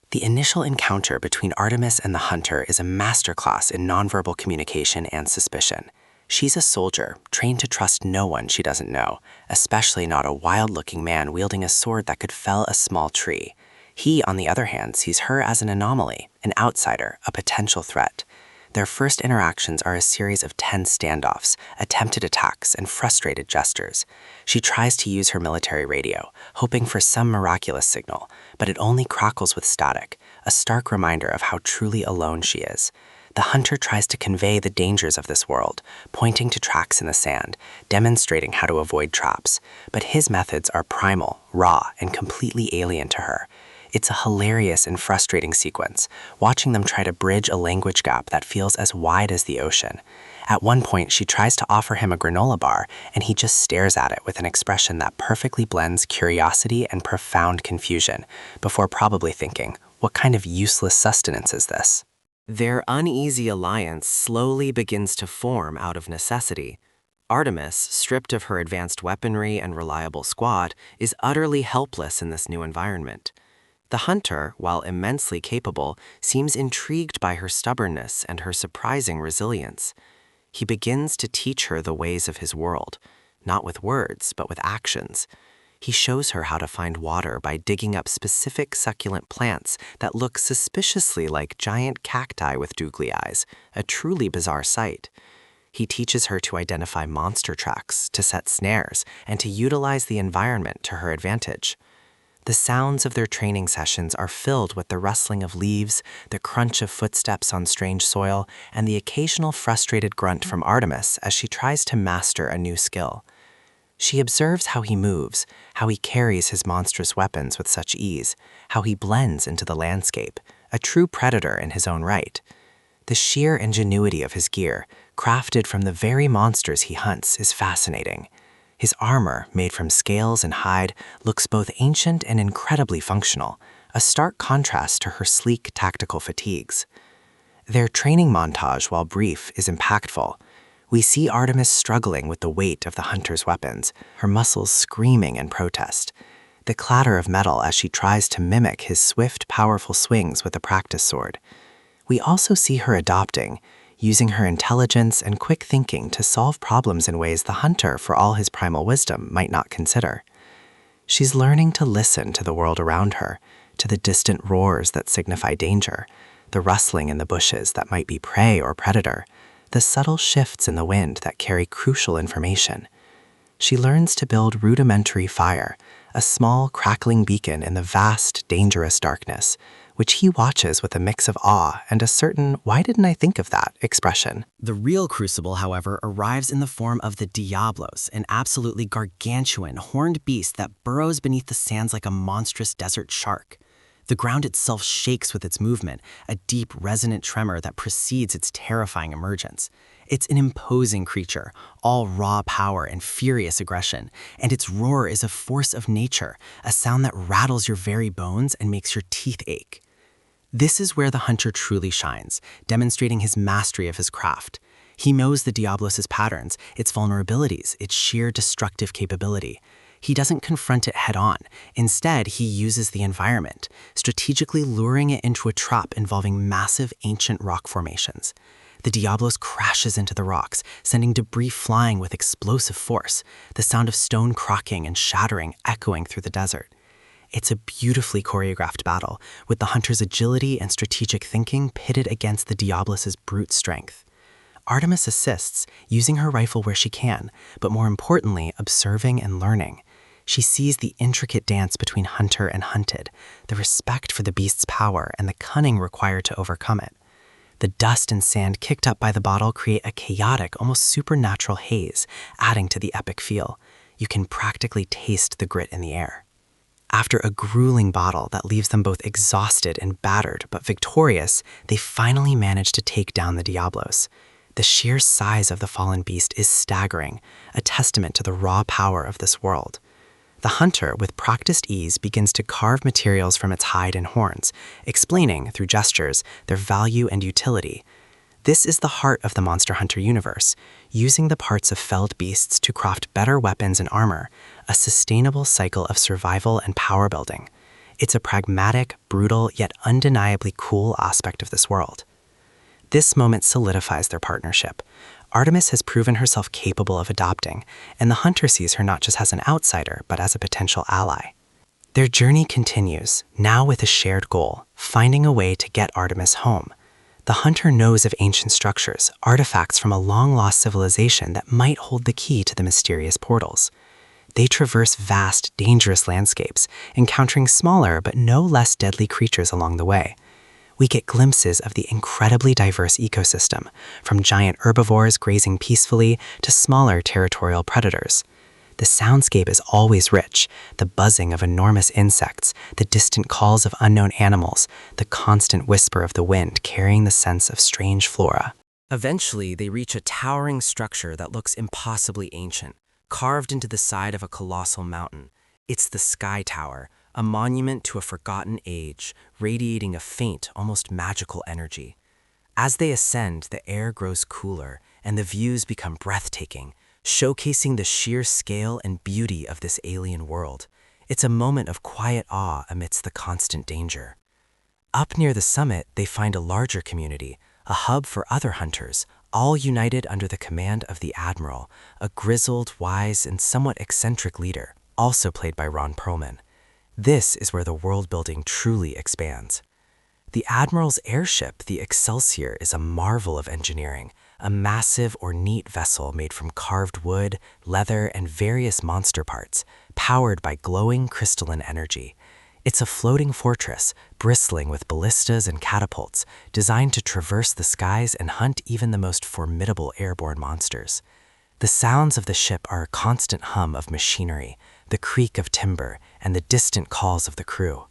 S6: The initial encounter between Artemis and the Hunter is a masterclass in nonverbal communication and suspicion. She's a soldier, trained to trust no one she doesn't know, especially not a wild-looking man wielding a sword that could fell a small tree. He, on the other hand, sees her as an anomaly, an outsider, a potential threat. Their first interactions are a series of tense standoffs, attempted attacks, and frustrated gestures. She tries to use her military radio, hoping for some miraculous signal, but it only crackles with static, a stark reminder of how truly alone she is. The hunter tries to convey the dangers of this world, pointing to tracks in the sand, demonstrating how to avoid traps, but his methods are primal, raw, and completely alien to her. It's a hilarious and frustrating sequence, watching them try to bridge a language gap that feels as wide as the ocean. At one point, she tries to offer him a granola bar, and he just stares at it with an expression that perfectly blends curiosity and profound confusion, before probably thinking, what kind of useless sustenance is this? Their uneasy alliance slowly begins to form out of necessity. Artemis, stripped of her advanced weaponry and reliable squad, is utterly helpless in this new environment. The hunter, while immensely capable, seems intrigued by her stubbornness and her surprising resilience. He begins to teach her the ways of his world, not with words, but with actions. He shows her how to find water by digging up specific succulent plants that look suspiciously like giant cacti with googly eyes, a truly bizarre sight. He teaches her to identify monster tracks, to set snares, and to utilize the environment to her advantage. The sounds of their training sessions are filled with the rustling of leaves, the crunch of footsteps on strange soil, and the occasional frustrated grunt from Artemis as she tries to master a new skill. She observes how he moves, how he carries his monstrous weapons with such ease, how he blends into the landscape, a true predator in his own right. The sheer ingenuity of his gear, crafted from the very monsters he hunts, is fascinating. His armor, made from scales and hide, looks both ancient and incredibly functional, a stark contrast to her sleek tactical fatigues. Their training montage, while brief, is impactful. We see Artemis struggling with the weight of the hunter's weapons, her muscles screaming in protest. The clatter of metal as she tries to mimic his swift, powerful swings with a practice sword. We also see her adopting, using her intelligence and quick thinking to solve problems in ways the hunter, for all his primal wisdom, might not consider. She's learning to listen to the world around her, to the distant roars that signify danger, the rustling in the bushes that might be prey or predator, the subtle shifts in the wind that carry crucial information. She learns to build rudimentary fire, a small, crackling beacon in the vast, dangerous darkness, which he watches with a mix of awe and a certain "why didn't I think of that" expression. The real crucible, however, arrives in the form of the Diablos, an absolutely gargantuan, horned beast that burrows beneath the sands like a monstrous desert shark. The ground itself shakes with its movement, a deep, resonant tremor that precedes its terrifying emergence. It's an imposing creature, all raw power and furious aggression, and its roar is a force of nature, a sound that rattles your very bones and makes your teeth ache. This is where the hunter truly shines, demonstrating his mastery of his craft. He knows the Diablos' patterns, its vulnerabilities, its sheer destructive capability. He doesn't confront it head-on. Instead, he uses the environment, strategically luring it into a trap involving massive ancient rock formations. The Diablos crashes into the rocks, sending debris flying with explosive force, the sound of stone cracking and shattering echoing through the desert. It's a beautifully choreographed battle, with the hunter's agility and strategic thinking pitted against the Diablos' brute strength. Artemis assists, using her rifle where she can, but more importantly, observing and learning. She sees the intricate dance between hunter and hunted, the respect for the beast's power and the cunning required to overcome it. The dust and sand kicked up by the bottle create a chaotic, almost supernatural haze, adding to the epic feel. You can practically taste the grit in the air. After a grueling battle that leaves them both exhausted and battered but victorious, they finally manage to take down the Diablos. The sheer size of the fallen beast is staggering, a testament to the raw power of this world. The hunter, with practiced ease, begins to carve materials from its hide and horns, explaining, through gestures, their value and utility. This is the heart of the Monster Hunter universe, using the parts of felled beasts to craft better weapons and armor, a sustainable cycle of survival and power building. It's a pragmatic, brutal, yet undeniably cool aspect of this world. This moment solidifies their partnership. Artemis has proven herself capable of adopting, and the hunter sees her not just as an outsider, but as a potential ally. Their journey continues, now with a shared goal, finding a way to get Artemis home. The hunter knows of ancient structures, artifacts from a long-lost civilization that might hold the key to the mysterious portals. They traverse vast, dangerous landscapes, encountering smaller but no less deadly creatures along the way. We get glimpses of the incredibly diverse ecosystem, from giant herbivores grazing peacefully to smaller territorial predators. The soundscape is always rich, the buzzing of enormous insects, the distant calls of unknown animals, the constant whisper of the wind carrying the sense of strange flora. Eventually, they reach a towering structure that looks impossibly ancient, carved into the side of a colossal mountain. It's the Sky Tower, a monument to a forgotten age, radiating a faint, almost magical energy. As they ascend, the air grows cooler, and the views become breathtaking, showcasing the sheer scale and beauty of this alien world. It's a moment of quiet awe amidst the constant danger. Up near the summit, they find a larger community, a hub for other hunters, all united under the command of the Admiral, a grizzled, wise, and somewhat eccentric leader, also played by Ron Perlman. This is where the world-building truly expands. The Admiral's airship, the Excelsior, is a marvel of engineering, a massive, ornate vessel made from carved wood, leather, and various monster parts, powered by glowing crystalline energy. It's a floating fortress, bristling with ballistas and catapults, designed to traverse the skies and hunt even the most formidable airborne monsters. The sounds of the ship are a constant hum of machinery, the creak of timber, and the distant calls of the crew.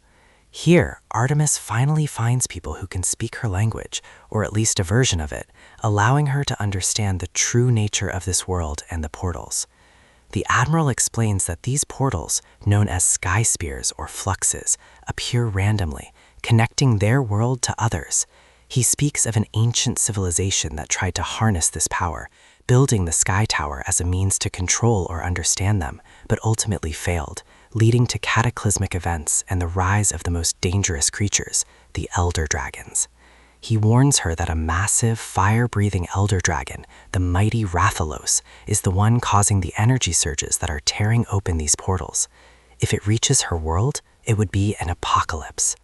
S6: Here, Artemis finally finds people who can speak her language, or at least a version of it, allowing her to understand the true nature of this world and the portals. The Admiral explains that these portals, known as sky spears or fluxes, appear randomly, connecting their world to others. He speaks of an ancient civilization that tried to harness this power, building the Sky Tower as a means to control or understand them, but ultimately failed, leading to cataclysmic events and the rise of the most dangerous creatures, the Elder Dragons. He warns her that a massive, fire-breathing Elder Dragon, the mighty Rathalos, is the one causing the energy surges that are tearing open these portals. If it reaches her world, it would be an apocalypse.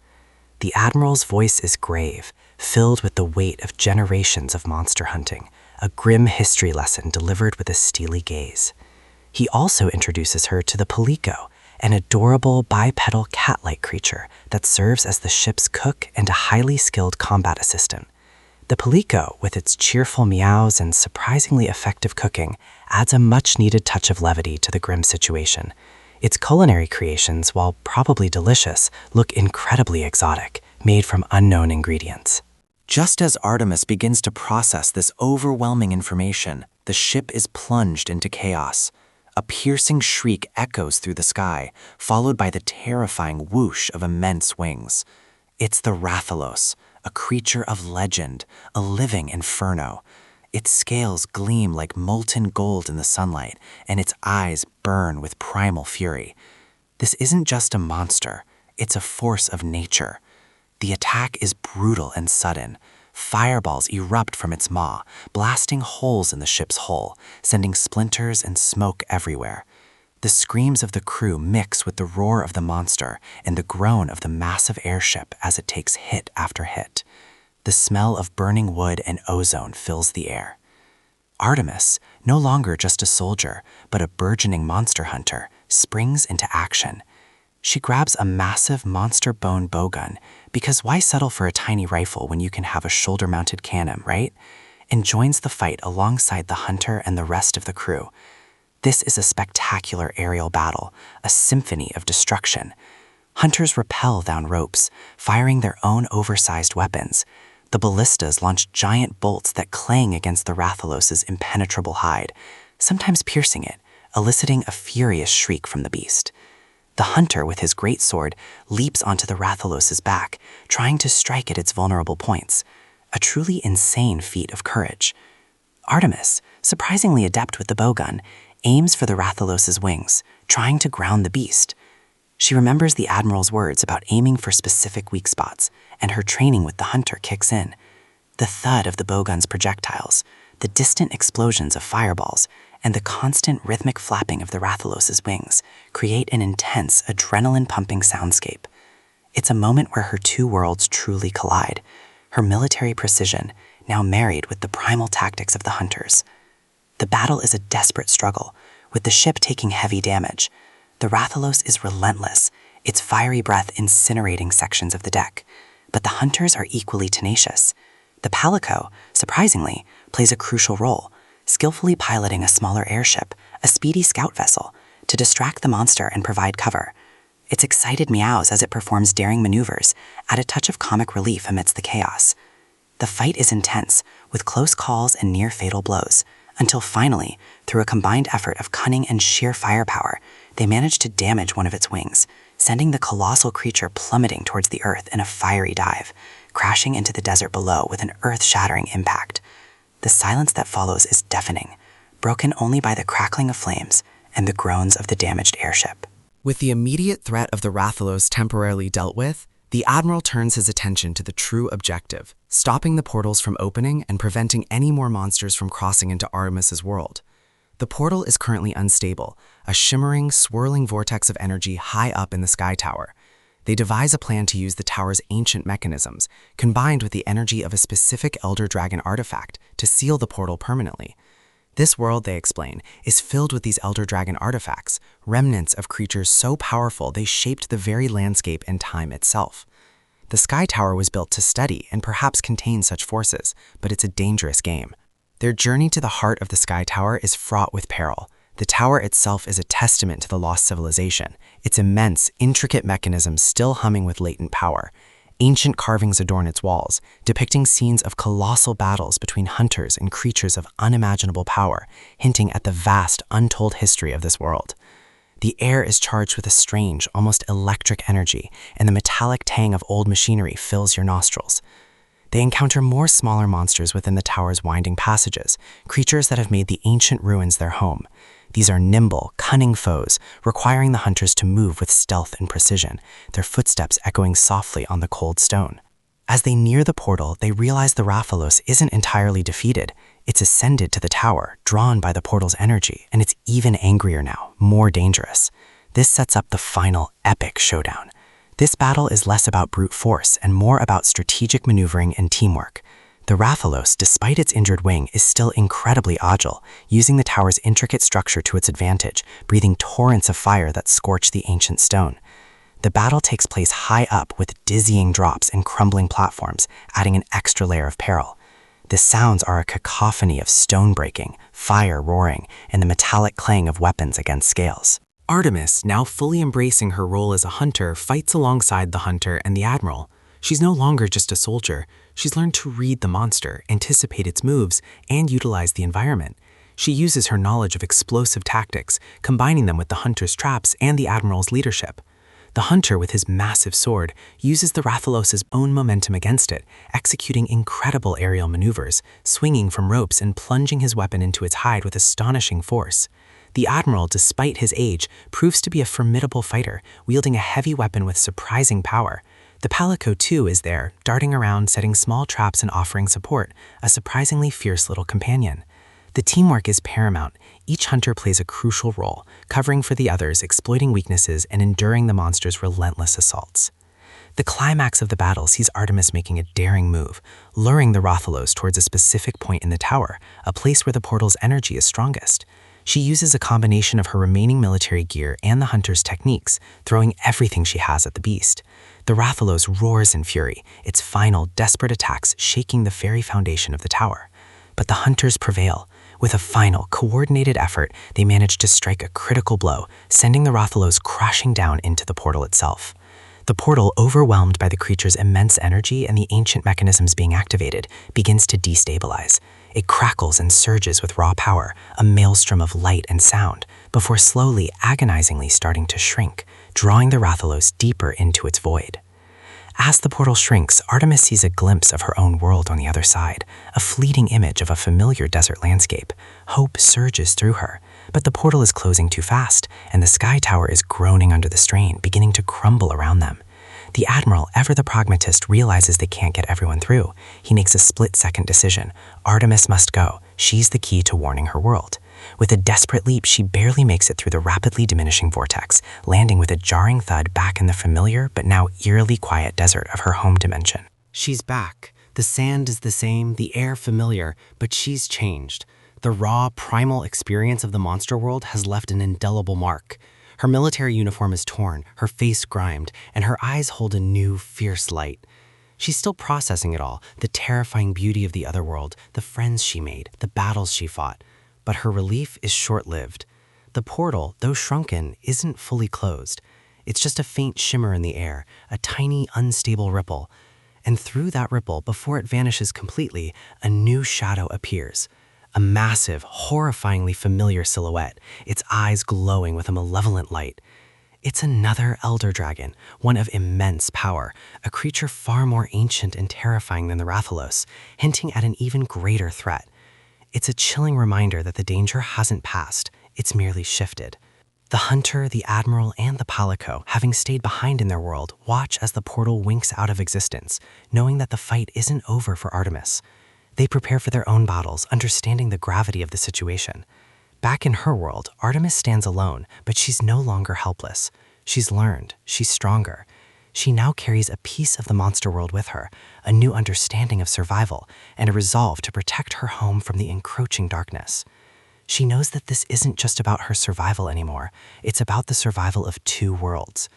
S6: The Admiral's voice is grave, filled with the weight of generations of monster hunting, a grim history lesson delivered with a steely gaze. He also introduces her to the Palico, an adorable bipedal cat-like creature that serves as the ship's cook and a highly skilled combat assistant. The Palico, with its cheerful meows and surprisingly effective cooking, adds a much-needed touch of levity to the grim situation. Its culinary creations, while probably delicious, look incredibly exotic, made from unknown ingredients. Just as Artemis begins to process this overwhelming information, the ship is plunged into chaos. A piercing shriek echoes through the sky, followed by the terrifying whoosh of immense wings. It's the Rathalos, a creature of legend, a living inferno. Its scales gleam like molten gold in the sunlight, and its eyes burn with primal fury. This isn't just a monster, it's a force of nature. The attack is brutal and sudden. Fireballs erupt from its maw, blasting holes in the ship's hull, sending splinters and smoke everywhere. The screams of the crew mix with the roar of the monster and the groan of the massive airship as it takes hit after hit. The smell of burning wood and ozone fills the air. Artemis, no longer just a soldier, but a burgeoning monster hunter, springs into action. She grabs a massive monster bone bowgun, because why settle for a tiny rifle when you can have a shoulder-mounted cannon, right? And joins the fight alongside the hunter and the rest of the crew. This is a spectacular aerial battle, a symphony of destruction. Hunters rappel down ropes, firing their own oversized weapons. The ballistas launch giant bolts that clang against the Rathalos' impenetrable hide, sometimes piercing it, eliciting a furious shriek from the beast. The hunter, with his greatsword, leaps onto the Rathalos' back, trying to strike at its vulnerable points. A truly insane feat of courage. Artemis, surprisingly adept with the bowgun, aims for the Rathalos' wings, trying to ground the beast. She remembers the Admiral's words about aiming for specific weak spots, and her training with the hunter kicks in. The thud of the bowgun's projectiles, the distant explosions of fireballs, and the constant rhythmic flapping of the Rathalos's wings create an intense, adrenaline-pumping soundscape. It's a moment where her two worlds truly collide, her military precision now married with the primal tactics of the hunters. The battle is a desperate struggle, with the ship taking heavy damage. The Rathalos is relentless, its fiery breath incinerating sections of the deck. But the hunters are equally tenacious. The Palico, surprisingly, plays a crucial role, skillfully piloting a smaller airship, a speedy scout vessel, to distract the monster and provide cover. Its excited meows as it performs daring maneuvers add a touch of comic relief amidst the chaos. The fight is intense, with close calls and near-fatal blows, until finally, through a combined effort of cunning and sheer firepower, they manage to damage one of its wings, sending the colossal creature plummeting towards the earth in a fiery dive, crashing into the desert below with an earth-shattering impact. The silence that follows is deafening, broken only by the crackling of flames and the groans of the damaged airship.
S8: With the immediate threat of the Rathalos temporarily dealt with, the Admiral turns his attention to the true objective, stopping the portals from opening and preventing any more monsters from crossing into Artemis's world. The portal is currently unstable, a shimmering, swirling vortex of energy high up in the sky tower. They devise a plan to use the tower's ancient mechanisms, combined with the energy of a specific Elder Dragon artifact, to seal the portal permanently. This world, they explain, is filled with these Elder Dragon artifacts, remnants of creatures so powerful they shaped the very landscape and time itself. The Sky Tower was built to study and perhaps contain such forces, but it's a dangerous game. Their journey to the heart of the Sky Tower is fraught with peril. The tower itself is a testament to the lost civilization, its immense, intricate mechanisms still humming with latent power. Ancient carvings adorn its walls, depicting scenes of colossal battles between hunters and creatures of unimaginable power, hinting at the vast, untold history of this world. The air is charged with a strange, almost electric energy, and the metallic tang of old machinery fills your nostrils. They encounter more smaller monsters within the tower's winding passages, creatures that have made the ancient ruins their home. These are nimble, cunning foes, requiring the hunters to move with stealth and precision, their footsteps echoing softly on the cold stone. As they near the portal, they realize the Rathalos isn't entirely defeated. It's ascended to the tower, drawn by the portal's energy, and it's even angrier now, more dangerous. This sets up the final, epic showdown. This battle is less about brute force and more about strategic maneuvering and teamwork. The Rathalos, despite its injured wing, is still incredibly agile, using the tower's intricate structure to its advantage, breathing torrents of fire that scorch the ancient stone. The battle takes place high up with dizzying drops and crumbling platforms, adding an extra layer of peril. The sounds are a cacophony of stone breaking, fire roaring, and the metallic clang of weapons against scales. Artemis, now fully embracing her role as a hunter, fights alongside the hunter and the Admiral. She's no longer just a soldier. She's learned to read the monster, anticipate its moves, and utilize the environment. She uses her knowledge of explosive tactics, combining them with the hunter's traps and the Admiral's leadership. The hunter, with his massive sword, uses the Rathalos's own momentum against it, executing incredible aerial maneuvers, swinging from ropes and plunging his weapon into its hide with astonishing force. The Admiral, despite his age, proves to be a formidable fighter, wielding a heavy weapon with surprising power. The Palico, too, is there, darting around, setting small traps and offering support, a surprisingly fierce little companion. The teamwork is paramount. Each hunter plays a crucial role, covering for the others, exploiting weaknesses, and enduring the monster's relentless assaults. The climax of the battle sees Artemis making a daring move, luring the Rathalos towards a specific point in the tower, a place where the portal's energy is strongest. She uses a combination of her remaining military gear and the hunter's techniques, throwing everything she has at the beast. The Rathalos roars in fury, its final, desperate attacks shaking the very foundation of the tower. But the hunters prevail. With a final, coordinated effort, they manage to strike a critical blow, sending the Rathalos crashing down into the portal itself. The portal, overwhelmed by the creature's immense energy and the ancient mechanisms being activated, begins to destabilize. It crackles and surges with raw power, a maelstrom of light and sound, before slowly, agonizingly starting to shrink, drawing the Rathalos deeper into its void. As the portal shrinks, Artemis sees a glimpse of her own world on the other side, a fleeting image of a familiar desert landscape. Hope surges through her, but the portal is closing too fast, and the sky tower is groaning under the strain, beginning to crumble around them. The Admiral, ever the pragmatist, realizes they can't get everyone through. He makes a split-second decision. Artemis must go.
S6: She's the key to warning her world. With a desperate leap, she barely makes it through the rapidly diminishing vortex, landing with a jarring thud back in the familiar but now eerily quiet desert of her home dimension. She's back. The sand is the same, the air familiar, but she's changed. The raw, primal experience of the monster world has left an indelible mark. Her military uniform is torn, her face grimed, and her eyes hold a new, fierce light. She's still processing it all, the terrifying beauty of the other world, the friends she made, the battles she fought. But her relief is short-lived. The portal, though shrunken, isn't fully closed. It's just a faint shimmer in the air, a tiny, unstable ripple. And through that ripple, before it vanishes completely, a new shadow appears. A massive, horrifyingly familiar silhouette, its eyes glowing with a malevolent light. It's another elder dragon, one of immense power, a creature far more ancient and terrifying than the Rathalos, hinting at an even greater threat. It's a chilling reminder that the danger hasn't passed, it's merely shifted. The hunter, the admiral, and the palico, having stayed behind in their world, watch as the portal winks out of existence, knowing that the fight isn't over for Artemis. They prepare for their own battles, understanding the gravity of the situation. Back in her world, Artemis stands alone, but she's no longer helpless. She's learned, she's stronger. She now carries a piece of the monster world with her, a new understanding of survival, and a resolve to protect her home from the encroaching darkness. She knows that this isn't just about her survival anymore, it's about the survival of two worlds.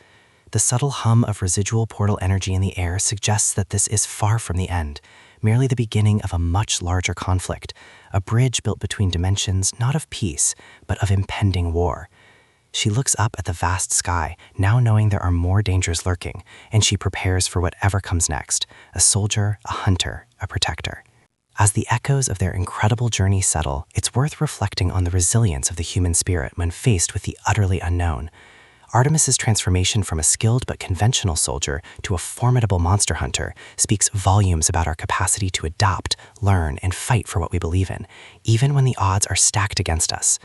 S6: The subtle hum of residual portal energy in the air suggests that this is far from the end, merely the beginning of a much larger conflict, a bridge built between dimensions not of peace, but of impending war. She looks up at the vast sky, now knowing there are more dangers lurking, and she prepares for whatever comes next, a soldier, a hunter, a protector. As the echoes of their incredible journey settle, it's worth reflecting on the resilience of the human spirit when faced with the utterly unknown. Artemis's transformation from a skilled but conventional soldier to a formidable monster hunter speaks volumes about our capacity to adopt, learn, and fight for what we believe in, even when the odds are stacked against us.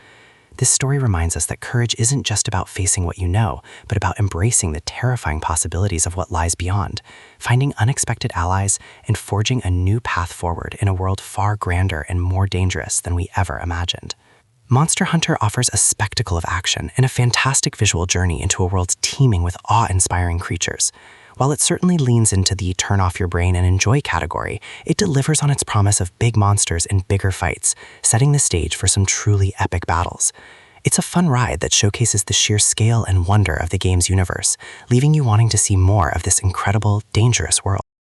S6: This story reminds us that courage isn't just about facing what you know, but about embracing the terrifying possibilities of what lies beyond, finding unexpected allies, and forging a new path forward in a world far grander and more dangerous than we ever imagined. Monster Hunter offers a spectacle of action and a fantastic visual journey into a world teeming with awe-inspiring creatures. While it certainly leans into the turn off your brain and enjoy category, it delivers on its promise of big monsters and bigger fights, setting the stage for some truly epic battles. It's a fun ride that showcases the sheer scale and wonder of the game's universe, leaving you wanting to see more of this incredible, dangerous world.